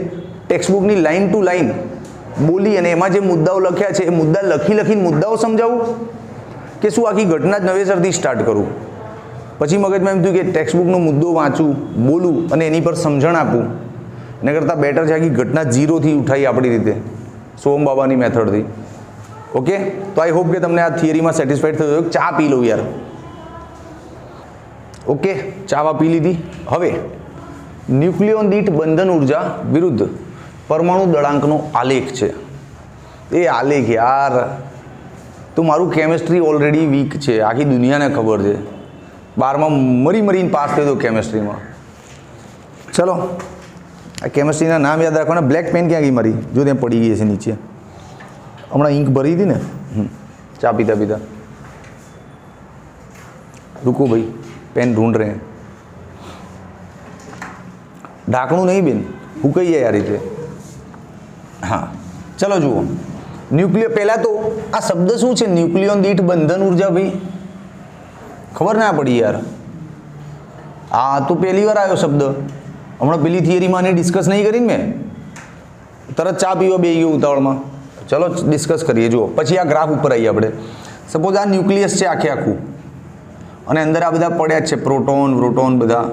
ટેક્સ્ટબુકની લાઇન ટુ લાઇન બોલી અને એમાં જે મુદ્દાઓ લખ્યા છે એ મુદ્દા લખીને મુદ્દાઓ સમજાવું, કે શું આખી ઘટના જ નવેસરથી સ્ટાર્ટ કરું. પછી મગજમાં એમ થયું કે ટેક્સ્ટબુકનો મુદ્દો વાંચું, બોલું અને એની પર સમજણ આપું, એના કરતાં બેટર છે આખી ઘટના 0થી ઉઠાવી આપણી રીતે, સોમ બાબાની મેથડથી. ઓકે, તો આઈ હોપ કે તમને આ થિયરીમાં સેટિસ્ફાઈડ થયો. ચા પી લો યાર. ઓકે, ચાવા પી લીધી. હવે ન્યુક્લિયોન દીઠ બંધન ઉર્જા વિરુદ્ધ પરમાણુ દળાંકનો આલેખ છે. એ આલેખ યાર તો મારું કેમેસ્ટ્રી ઓલરેડી વીક છે, આખી દુનિયાને ખબર છે. 12માં મરીને પાસ થયો હતો કેમેસ્ટ્રીમાં. ચલો, આ કેમેસ્ટ્રીના નામ યાદ રાખવાના. બ્લેક પેન ક્યાં ગઈ મારી? જો ત્યાં પડી ગઈ છે નીચે. હમણાં ઇંક ભરી હતી ને. ચા પીતા પીતા. રૂકો ભાઈ, પેન ઢૂંઢ રહે. ઢાંકણું નહીં બેન, ફૂંકાઈ જાય આ રીતે. હા, ચલો જુઓ. ન્યુક્લિયર, પહેલાં તો આ શબ્દ શું છે? ન્યુક્લિયોન દીઠ બંધન ઉર્જા. ભાઈ ખબર ના પડી યાર. આ તો પહેલી વાર આવ્યો શબ્દ. હમણાં પેલી થિયરીમાં આને ડિસ્કસ નહીં કરીને મેં તરત ચા પીવા બે ગયો ઉતાવળમાં. ચલો ડિસ્કસ કરીએ. જુઓ, પછી આ ગ્રાફ ઉપર આવીએ આપણે. સપોઝ આ ન્યુક્લિયસ છે આખે આખું, અને અંદર આ બધા પડ્યા જ છે, પ્રોટોન બધા.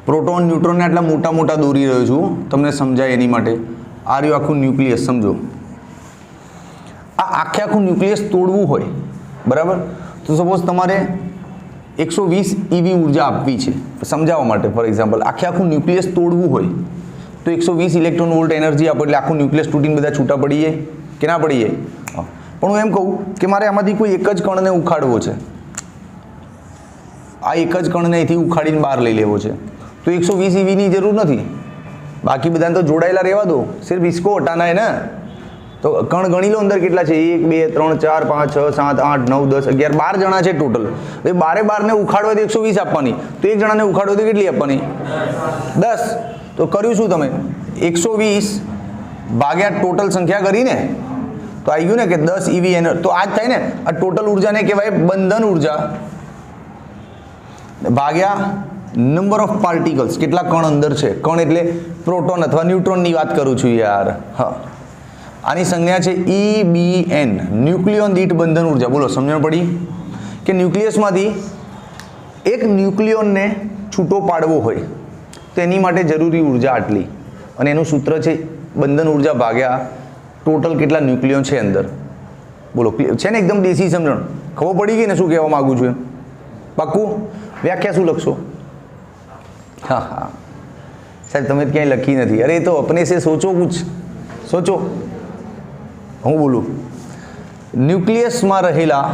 પ્રોટોન ન્યુટ્રોનને આટલા મોટા મોટા દોરી રહ્યો છું તમને સમજાય એની માટે. આ રહ્યું આખું ન્યુક્લિયસ, સમજો. આ આખે આખું ન્યુક્લિયસ તોડવું હોય, બરાબર, તો સપોઝ તમારે 120 EV ઉર્જા આપવી છે. સમજાવવા માટે ફોર એક્ઝામ્પલ, આખે આખું ન્યુક્લિયસ તોડવું હોય તો 120 ઇલેક્ટ્રોન વોલ્ટ એનર્જી આપો એટલે આખું ન્યુક્લિયસ તૂટીને બધા છૂટા પડી જાય કે ના પડી જાય? પણ હું એમ કહું કે મારે આમાંથી કોઈ એક જ કણને ઉખાડવો છે. આ એક જ કણને અહીંથી ઉખાડીને બહાર લઈ લેવો છે, તો 120 EVની જરૂર નથી. બાકી બધાને તો જોડાયેલા રહેવા દો, સિર્ફ इसको હટાના है ना. તો કણ ગણી લો અંદર કેટલા છે? 1 2 3 4 5 6 7 8 9 10 11 12 જણા છે ટોટલ. એ 12 ને ઉખાડવા તો 120 આપવાની, તો એક જણાને ઉખાડવા તો કેટલી આપવાની? 10. તો કર્યું શું તમે? 120 ભાગ્યા ટોટલ સંખ્યા કરીને તો આવી ગયું ને કે 10 EV એનર્જી. તો આ જ થાય ને, આ ટોટલ ઉર્જાને કહેવાય બંધન ઉર્જા, ભાગ્યા નંબર ઓફ પાર્ટિકલ્સ, કેટલા કણ અંદર છે. કણ એટલે પ્રોટોન અથવા ન્યુટ્રોનની વાત કરું છું યાર. હા, આની સંજ્ઞા છે EBN, ન્યુક્લિયોન દીઠ બંધન ઉર્જા. બોલો, સમજણ પડી કે ન્યુક્લિયસમાંથી એક ન્યુક્લિયોનને છૂટો પાડવો હોય તો એની માટે જરૂરી ઉર્જા આટલી, અને એનું સૂત્ર છે બંધન ઉર્જા ભાગ્યા ટોટલ કેટલા ન્યુક્લિયોન છે અંદર. બોલો, છે ને એકદમ દેશી સમજણ? ખબર પડી ગઈ ને શું કહેવા માગું છું એમ? પાક્કું? વ્યાખ્યા શું લખશો? હા હા સાહેબ, તમે ક્યાંય લખી નથી. અરે એ તો અપને સે સોચો, કુછ સોચો. હું બોલું, ન્યુક્લિયસમાં રહેલા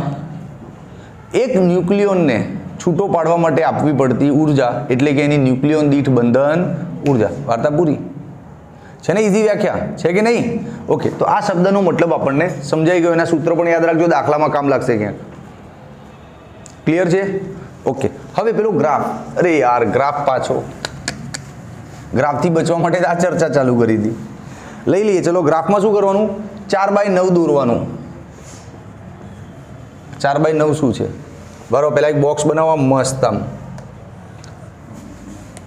એક ન્યુક્લિયોનને છૂટો પાડવા માટે આપવી પડતી ઉર્જા એટલે કે એની ન્યુક્લિયોન દીઠ બંધન ઉર્જા. વાર્તા પૂરી છે ને? ઇઝી વ્યાખ્યા છે કે નહીં? ઓકે, તો આ શબ્દનો મતલબ આપણને સમજાઈ ગયો. એના સૂત્ર પણ યાદ રાખજો, દાખલામાં કામ લાગશે ક્યાંક. ક્લિયર છે? ઓકે, હવે પેલો ગ્રાફ. અરે યાર, ગ્રાફ પાછો. ગ્રાફથી બચવા માટે આ ચર્ચા ચાલુ કરી હતી. લઈ લઈએ. ચલો, ગ્રાફમાં શું કરવાનું? 4x9 દોરવાનું. 4x9 શું છે? બરાબર, પહેલાં એક બોક્સ બનાવવા મસ્ત. આમ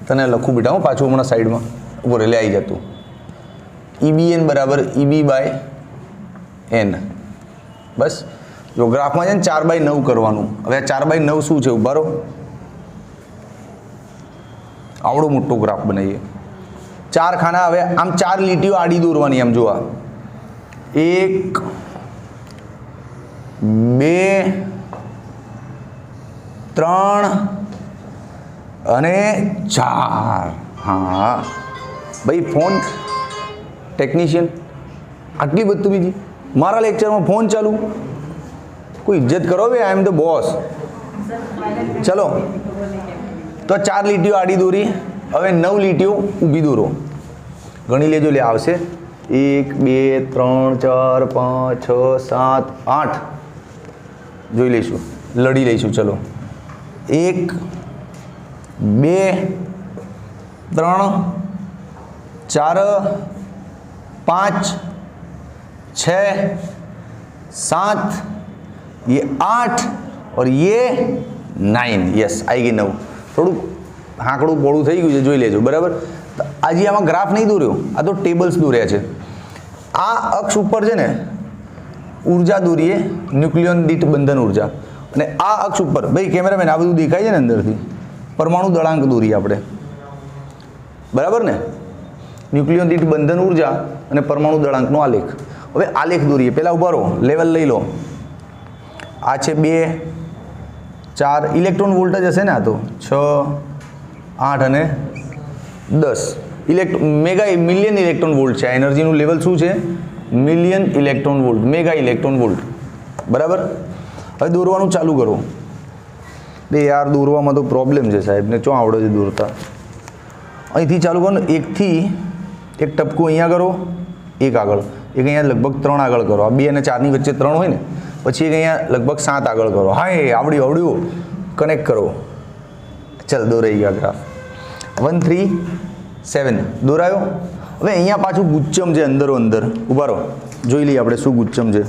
તને લખું બેટા, હું પાછું હમણાં સાઈડમાં ઉભો રહે, આવી જતું. EBN બરાબર EB/N. બસ, જો ગ્રાફમાં છે ને 4x9 કરવાનું. હવે આ 4x9 શું છે? ઉભા રહો, આવડો મોટો ગ્રાફ બનાવીએ. 4 ખાના. હવે આમ 4 લીટીઓ આડી દોરવાની. આમ જોવા, 1 2 3 અને 4. હા ભાઈ, ફોન ટેકનિશિયન આટલી બદતમીજી મારા લેક્ચરમાં ફોન ચાલુ. કોઈ ઇજ્જત કરો ભાઈ, આઈ એમ ધ બોસ. ચલો, તો 4 લીટીઓ આડી દોરી. હવે 9 લીટીઓ ઊભી દોરો. ગણી લેજો, લે આવશે 1 2 3 4 5 6 7 8. જોઈ લઈશું, લડી લઈશું. ચલો, 1 2 3 4 5 6 7, ये 8 और ये 9. यस, આવી ગઈ 9. થોડુંક હાંકડું પોળું થઈ ગયું છે, જોઈ લેજો. બરાબર, આજે આમાં ગ્રાફ નહીં દોર્યો, આ તો ટેબલ્સ દોર્યા છે. આ અક્ષ ઉપર છે ને ઉર્જા દોરીએ, ન્યુક્લિયોન દીઠ બંધન ઉર્જા. અને આ અક્ષ ઉપર ભાઈ કેમેરામેન આ બધું દેખાય છે ને અંદરથી, પરમાણુ દળાંક દોરીએ આપણે. બરાબર ને? ન્યુક્લિયોન દીઠ બંધન ઉર્જા અને પરમાણુ દળાંકનો આલેખ. હવે આલેખ દોરીએ. પહેલાં ઉભા રહો, લેવલ લઈ લો. આ છે 2 4 ઇલેક્ટ્રોન વોલ્ટ જ હશે ને? આ તો 6 8 અને 10 મિલિયન ઇલેક્ટ્રોન વોલ્ટ છે. આ એનર્જીનું લેવલ શું છે? Million electron volt, mega electron volt. બરાબર. હવે દોરવાનું ચાલુ કરો. બે યાર દોરવામાં તો પ્રોબ્લેમ છે સાહેબને, ચો આવડે છે દોરતા. અહીંથી ચાલુ કરો ને, એકથી એક ટપકું અહીંયા કરો, એક આગળ, એક અહીંયા લગભગ 3 આગળ કરો. આ 2 અને 4ની વચ્ચે 3 હોય ને, પછી એક અહીંયા લગભગ 7 આગળ કરો. હા એ આવડ્યું. કનેક્ટ કરો. ચાલ દોરાઈ ગયા ગ્રાફ. 1 3 7 દોરાયો. હવે અહીંયા પાછું ગુચ્છમ છે અંદરો અંદર. ઊભા રહો, જોઈ લઈએ આપણે શું ગુચ્છમ છે.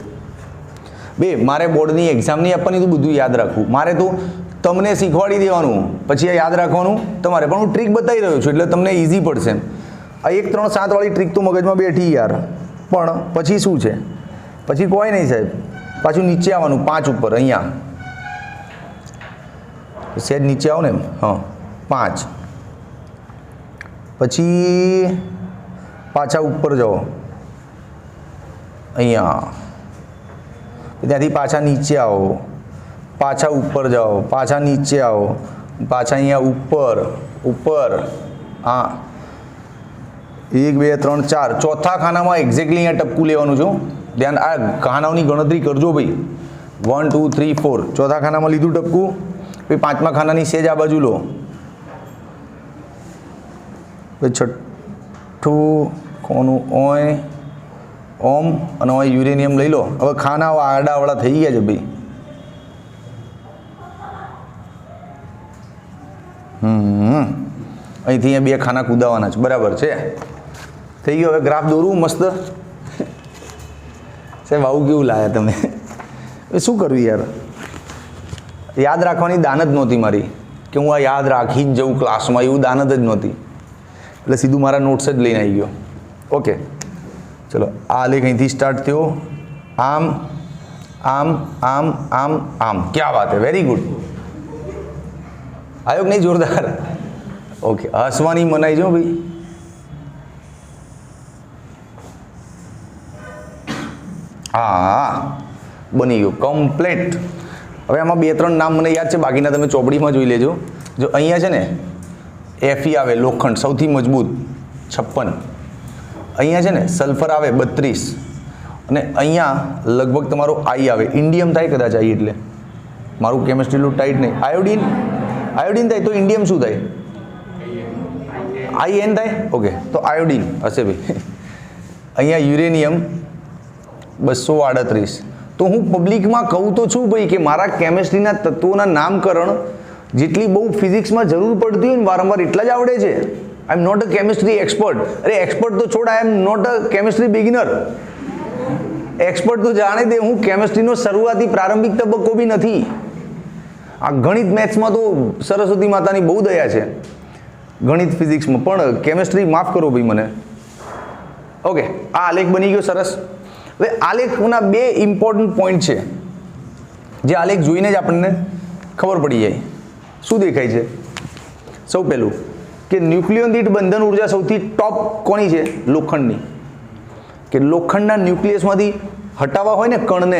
બે મારે બોર્ડની એક્ઝામ નહીં આપવાની, તો બધું યાદ રાખવું મારે, તો તમને શીખવાડી દેવાનું, પછી આ યાદ રાખવાનું તમારે. પણ હું ટ્રીક બતાવી રહ્યો છું એટલે તમને ઇઝી પડશે. આ 1 3 7 વાળી ટ્રીક તો મગજમાં બેઠી યાર, પણ પછી શું છે, પછી કોઈ નહીં સાહેબ. પાછું નીચે આવવાનું 5 ઉપર, અહીંયા સહેજ નીચે આવો ને એમ. હા 5, પછી પાછા ઉપર જાઓ અહીંયા, ત્યાંથી પાછા નીચે આવો, પાછા ઉપર જાઓ, પાછા નીચે આવો, પાછા અહીંયા ઉપર. હા 1 2 3 4 ચોથા ખાનામાં એક્ઝેક્ટલી અહીંયા ટપકું લેવાનું છું. ધ્યાન, આ ખાનાઓની ગણતરી કરજો ભાઈ. 1 2 3 4 ચોથા ખાનામાં લીધું ટપકું, પછી 5મા ખાનાની સેજ આ બાજુ લો, પછી છઠ્ઠું કોનું ઓય ઓમ, અને ઓય યુરેનિયમ લઈ લો. હવે ખાના આડાવાળા થઈ ગયા છે ભાઈ. અહીંથી અહીંયા 2 ખાના કૂદાવાના છે, બરાબર છે. થઈ ગયો. હવે ગ્રાફ દોરવું મસ્ત. સાહેબ આવું કેવું લાયા તમે? શું કરવું યાર? યાદ રાખવાની દાન જ નહોતી મારી, કે હું આ યાદ રાખી જ જઉં ક્લાસમાં, એવું દાન જ નહોતી. એટલે સીધું મારા નોટ્સ જ લઈને આવી ગયો. ઓકે ચલો, આ આલેખ અહીંથી સ્ટાર્ટ થયો, આમ આમ આમ આમ આમ. ક્યાં વાત હે, વેરી ગુડ. આવ્યો કે નહીં જોરદાર? ઓકે, હસવાની મનાઈ જો ભાઈ. હા બની ગયું કમ્પ્લીટ. હવે આમાં 2 3 નામ મને યાદ છે, બાકીના તમે ચોપડીમાં જોઈ લેજો. જો અહીંયા છે ને Fe આવે લોખંડ સૌથી મજબૂત 56, અહીંયા છે ને સલ્ફર આવે 32, અને અહીંયા લગભગ તમારો આઈ આવે, ઇન્ડિયમ થાય કદાચ આઈ, એટલે મારું કેમિસ્ટ્રી એટલું ટાઈટ નહીં. આયોડિન થાય તો ઇન્ડિયમ શું થાય? આઈ એન થાય. ઓકે, તો આયોડિન હશે ભાઈ. અહીંયા યુરેનિયમ 238. તો હું પબ્લિકમાં કહું તો છું ભાઈ કે મારા કેમિસ્ટ્રીના તત્વોના નામકરણ જેટલી બહુ ફિઝિક્સમાં જરૂર પડતી હોય ને વારંવાર એટલા જ આવડે છે. I am not a chemistry expert. અરે એક્સપર્ટ તો છોડ, I am not a chemistry beginner. Expert તો જાણે દે, હું કેમિસ્ટ્રીનો શરૂઆતી પ્રારંભિક તબક્કો બી નથી. આ ગણિત મેથ્સમાં તો સરસ્વતી માતાની બહુ દયા છે, ગણિત ફિઝિક્સમાં, પણ કેમિસ્ટ્રી માફ કરો ભાઈ મને. ઓકે, આ આલેખ બની ગયો સરસ. હવે આલેખના 2 ઇમ્પોર્ટન્ટ પોઈન્ટ છે, જે આલેખ જોઈને જ આપણને ખબર પડી જાય. શું દેખાય છે? સૌ પહેલું કે ન્યુક્લિયન દીઠ બંધન ઉર્જા સૌથી ટોપ કોની છે? લોખંડની. कि लोखंड न्यूक्लियस में हटावा हो कण ने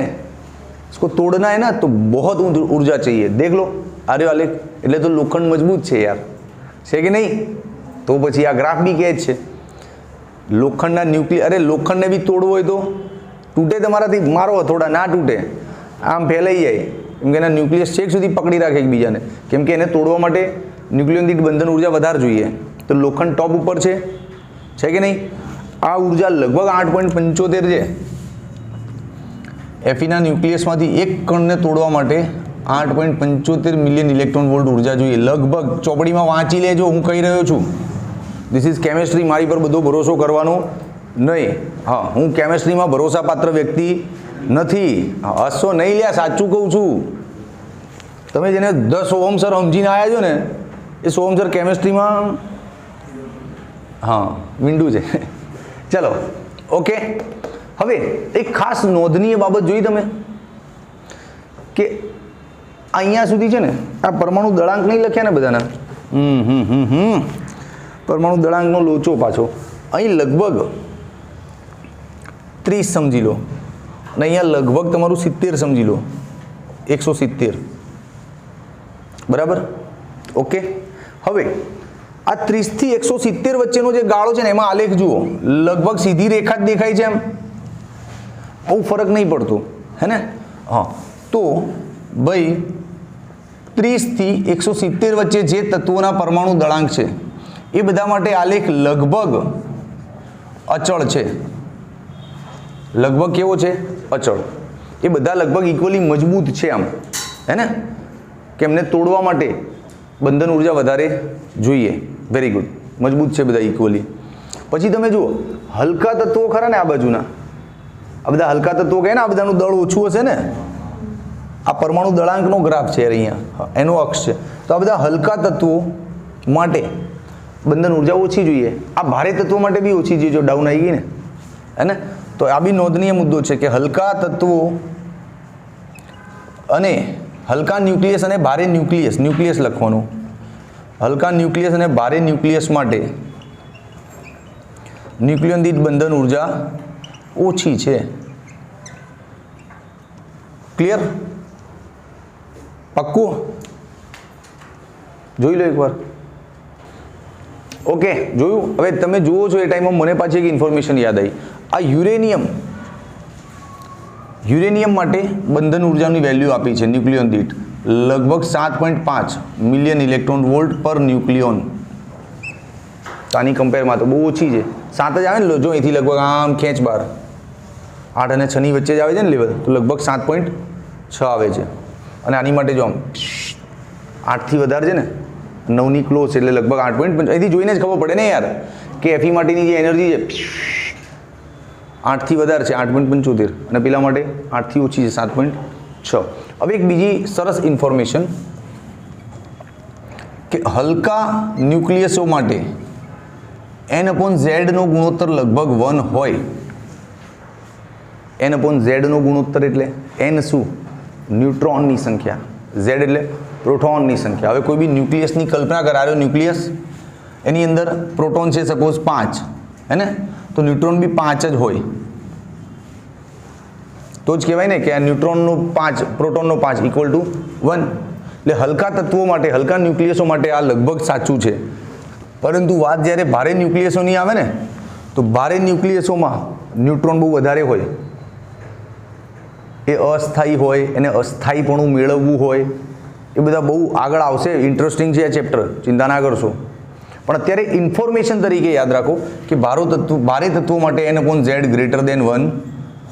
इसको तोड़ना है ना तो बहुत ऊर्जा चाहिए। देख लो आर्य आलेख એટલે તો લોખંડ મજબૂત છે યાર, છે કે નહીં? તો પછી આ ગ્રાફ બી કહે છે લોખંડના ન્યુક્લિયસ, અરે લોખંડને બી તોડવો હોય તો તૂટે તમારાથી, મારો હથોડા ના તૂટે, આમ ફેલાઈ જાય, કેમ કે એના ન્યુક્લિયસ છેક સુધી પકડી રાખે એકબીજાને, કેમ કે એને તોડવા માટે ન્યુક્લિયન દીઠ બંધન ઉર્જા વધારે જોઈએ. તો લોખંડ ટોપ ઉપર છે કે નહીં? આ ઉર્જા લગભગ 8.75 છે. એફીના ન્યુક્લિયસમાંથી એક કણને તોડવા માટે 8.75 મિલિયન ઇલેક્ટ્રોન વોલ્ટ ઉર્જા જોઈએ લગભગ. ચોપડીમાં વાંચી લેજો, હું કહી રહ્યો છું. ધીસ ઇઝ કેમિસ્ટ્રી, મારી પર બધો ભરોસો કરવાનો નહીં. હા, હું કેમિસ્ટ્રીમાં ભરોસાપાત્ર વ્યક્તિ નથી. હસો નહીં લ્યા, સાચું કહું છું. તમે જેને 10 સોહમસર સમજીને આવ્યા છો ને એ સોહમસર કેમિસ્ટ્રીમાં હા મીંડું છે. ચલો ઓકે, હવે એક ખાસ નોંધનીય બાબત જોઈ તમે કે અહીંયા સુધી છે ને આ પરમાણુ દળાંક નહીં લખ્યા ને બધાના, પરમાણુ દળાંકનો લોચો પાછો અહીં લગભગ 30 સમજી લો અને અહીંયા લગભગ તમારું 70 સમજી લો, 170 બરાબર. ઓકે, હવે આ 30 થી 170 વચ્ચેનો જે ગાળો છે ને એમાં આલેખ જુઓ, લગભગ સીધી રેખા જ દેખાય છે, એમ બહુ ફરક નહીં પડતો હે ને. હા, તો ભાઈ 30 થી 170 વચ્ચે જે તત્વોના પરમાણુ દળાંક છે એ બધા માટે આલેખ લગભગ અચળ છે. લગભગ કેવો છે? અચળ. એ બધા લગભગ ઇક્વલી મજબૂત છે આમ, હે ને, કે એમને તોડવા માટે બંધન ઉર્જા વધારે જોઈએ. વેરી ગુડ, મજબૂત છે બધા ઇક્વલી. પછી તમે જુઓ હલકા તત્વો ખરા ને, આ બાજુના આ બધા હલકા તત્વો કહે ને, આ બધાનું દળ ઓછું હશે ને, આ પરમાણુ દળાંકનો ગ્રાફ છે અહીંયા, એનો અક્ષ છે. તો આ બધા હલકા તત્વો માટે બંધન ઉર્જા ઓછી જોઈએ. આ ભારે તત્વો માટે બી ઓછી જોઈએ, જો ડાઉન આવી ગઈ ને, હે ને. તો આ બી નોંધનીય મુદ્દો છે કે હલકા તત્વો અને હલકા ન્યુક્લિયસ અને ભારે ન્યુક્લિયસ, ન્યુક્લિયસ લખવાનું, હલકા ન્યુક્લિયસ અને ભારે ન્યુક્લિયસ માટે ન્યુક્લિયન દીઠ બંધન ઉર્જા ઓછી છે. ક્લિયર? પક્કું? જોઈ લો એકવાર. ઓકે, જોયું? હવે તમે જુઓ છો એ ટાઈમમાં મને પાછી એક ઇન્ફોર્મેશન યાદ આવી. આ યુરેનિયમ માટે બંધન ઉર્જાની વેલ્યુ આપી છે ન્યુક્લિયોન દીઠ લગભગ 7.5 મિલિયન ઇલેક્ટ્રોન વોલ્ટ પર ન્યુક્લિયોન. તો આની કમ્પેરમાં તો બહુ ઓછી છે. 7 જ આવે ને, જો અહીંથી લગભગ આમ ખેંચ બાર 8 અને 6 ની વચ્ચે જ આવે છે ને લેવલ, તો લગભગ 7.6 આવે છે. અને આની માટે જો આમ 8 થી વધારે છે ને, 9 ની ક્લોઝ એટલે લગભગ 8.5. અહીંથી જોઈને જ ખબર પડે ને યાર કે એફઈ માટેની જે એનર્જી છે 8 થી વધારે છે, 8.75, અને પેલા માટે 8 થી ઓછી છે, 7.6. હવે એક બીજી સરસ ઇન્ફોર્મેશન કે હલકા ન્યુક્લિયસો માટે N/Z નો ગુણોત્તર લગભગ 1 હોય. N/Z નો ગુણોત્તર એટલે N શું? ન્યુટ્રોનની સંખ્યા, Z એટલે પ્રોટોનની સંખ્યા. હવે કોઈ બી ન્યુક્લિયસની કલ્પના કરાયો, ન્યુક્લિયસ એની અંદર પ્રોટોન છે સપોઝ 5, હે ને, તો ન્યુટ્રોન બી 5 જ હોય. તો જ કહેવાય ને કે આ ન્યુટ્રોનનો 5, પ્રોટોનનો 5 = 1. એટલે હલકા તત્વો માટે, હલકા ન્યુક્લિયસો માટે આ લગભગ સાચું છે. પરંતુ વાત જ્યારે ભારે ન્યુક્લિયસોની આવે ને, તો ભારે ન્યુક્લિયસોમાં ન્યુટ્રોન બહુ વધારે હોય, એ અસ્થાયી હોય, એને અસ્થાયીપણું મેળવવું હોય, એ બધા બહુ આગળ આવશે. ઇન્ટરેસ્ટિંગ છે આ ચેપ્ટર, ચિંતા ના કરશો. પણ અત્યારે ઇન્ફોર્મેશન તરીકે યાદ રાખો કે ભારે તત્વો માટે N/Z > 1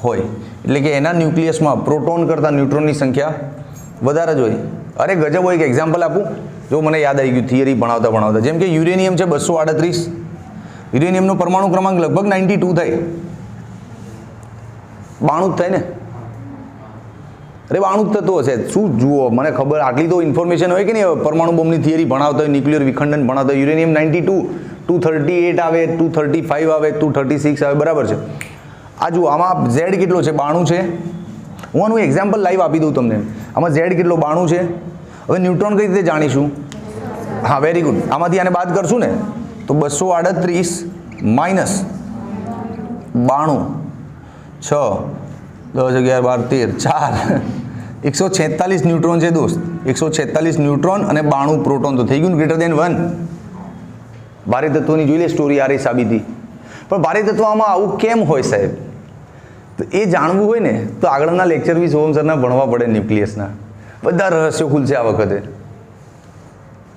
હોય. એટલે કે એના ન્યુક્લિયસમાં પ્રોટોન કરતાં ન્યુટ્રોનની સંખ્યા વધારે જ હોય. અરે ગજબ હોય. એક એક્ઝામ્પલ આપું, જો મને યાદ આવી ગયું થિયરી ભણાવતા. જેમ કે યુરેનિયમ છે 238, યુરેનિયમનો પરમાણુ ક્રમાંક લગભગ 92 થાય, 92 જ થાય ને. અરે 92 તત્વો હશે. શું જુઓ, મને ખબર, આટલી તો ઇન્ફોર્મેશન હોય કે નહીં. પરમાણુ બોમ્બની થિયરી ભણાવતા હોય, ન્યુક્લિયર વિખંડન ભણાવતા હોય. યુરેનિયમ 92, 238 આવે, 235 આવે, 236 આવે, બરાબર છે. આ જુઓ, આમાં Z કેટલો છે? 92 છે. હું આનું એક્ઝામ્પલ લાઈવ આપી દઉં તમને. આમાં Z કેટલો? 92 છે. હવે ન્યુટ્રોન કઈ રીતે જાણીશું? હા, વેરી ગુડ. આમાંથી આને બાદ કરશું ને, તો 238 માઇનસ 92, 6, 10, 11, 12, 13, 4, 146 ન્યુટ્રોન છે દોસ્ત. 146 ન્યુટ્રોન અને 92 પ્રોટોન. તો થઈ ગયું > 1. ભારે તત્વોની જોઈ લે સ્ટોરી, આ રહી સાબિતી. પણ ભારે તત્વ આમાં આવું કેમ હોય સાહેબ? તો એ જાણવું હોય ને તો આગળના લેક્ચર બી સોહમ સરના ભણવા પડે. ન્યુક્લિયસના બધા રહસ્યો ખુલશે આ વખતે.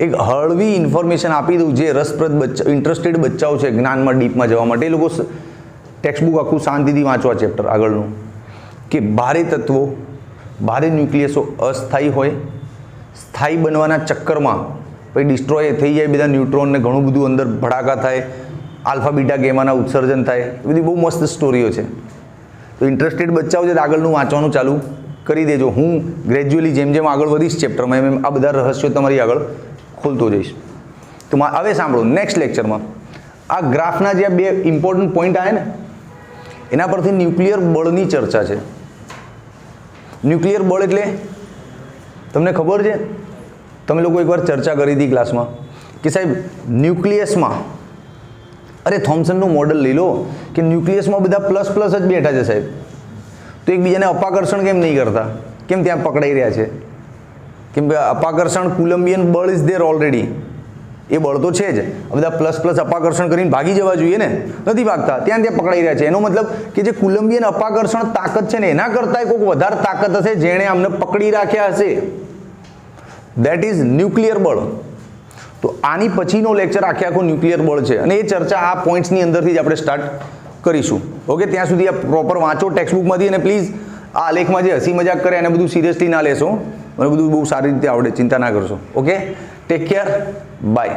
એક હળવી ઇન્ફોર્મેશન આપી દઉં જે રસપ્રદ ઇન્ટરેસ્ટેડ બચ્ચાઓ છે જ્ઞાનમાં ડીપમાં જવા માટે. એ લોકો ટેક્સ્ટબુક આખું શાંતિથી વાંચવા ચેપ્ટર આગળનું, કે ભારે તત્વો, ભારે ન્યુક્લિયસો અસ્થાયી હોય, સ્થાયી બનવાના ચક્કરમાં પછી ડિસ્ટ્રોય થઈ જાય બધા ન્યુટ્રોનને, ઘણું બધું અંદર ભડાકા થાય, આલ્ફા બીટા ગેમાના ઉત્સર્જન થાય. એ બધી બહુ મસ્ત સ્ટોરીઓ છે. તો ઇન્ટરેસ્ટેડ બચ્ચાઓ છે આગળનું વાંચવાનું ચાલુ કરી દેજો. હું ગ્રેજ્યુઅલી જેમ જેમ આગળ વધીશ ચેપ્ટરમાં એમ આ બધા રહસ્યો તમારી આગળ ખોલતો જઈશ. તો હવે સાંભળો, નેક્સ્ટ લેક્ચરમાં આ ગ્રાફના જે 2 ઇમ્પોર્ટન્ટ પોઈન્ટ આવે ને, એના પરથી ન્યુક્લિયર બળની ચર્ચા છે. ન્યુક્લિયર બળ એટલે તમને ખબર છે? તમે લોકો એકવાર ચર્ચા કરી હતી ક્લાસમાં કે સાહેબ ન્યુક્લિયસમાં, અરે થોમ્સનનું મોડલ લઈ લો કે ન્યુક્લિયસમાં બધા પ્લસ પ્લસ જ બેઠા છે સાહેબ. તો એકબીજાને અપાકર્ષણ કેમ નહીં કરતા? કેમ ત્યાં પકડાઈ રહ્યા છે? કેમ કે અપાકર્ષણ કુલમ્બિયન બળ ઇઝ ધેર ઓલરેડી. એ બળ તો છે જ. આ બધા પ્લસ પ્લસ અપાકર્ષણ કરીને ભાગી જવા જોઈએ ને, નથી ભાગતા, ત્યાં પકડાઈ રહ્યા છે. એનો મતલબ કે જે કુલંબિયન અપાકર્ષણ તાકાત છે ને એના કરતાં કોઈક વધારે તાકાત હશે જેણે આમને પકડી રાખ્યા હશે. દેટ ઇઝ ન્યુક્લિયર બળ. તો આની પછીનો લેક્ચર આખો ન્યુક્લિયર બળ છે અને એ ચર્ચા આ પોઈન્ટ્સની અંદરથી જ આપણે સ્ટાર્ટ કરીશું. ઓકે, ત્યાં સુધી આ પ્રોપર વાંચો ટેક્સ્ટબુકમાંથી અને પ્લીઝ આ આલેખમાં જે હસી મજાક કરે એને બધું સિરિયસલી ના લેશો. મને બધું બહુ સારી રીતે આવડે, ચિંતા ના કરશો. Okay, take care, by.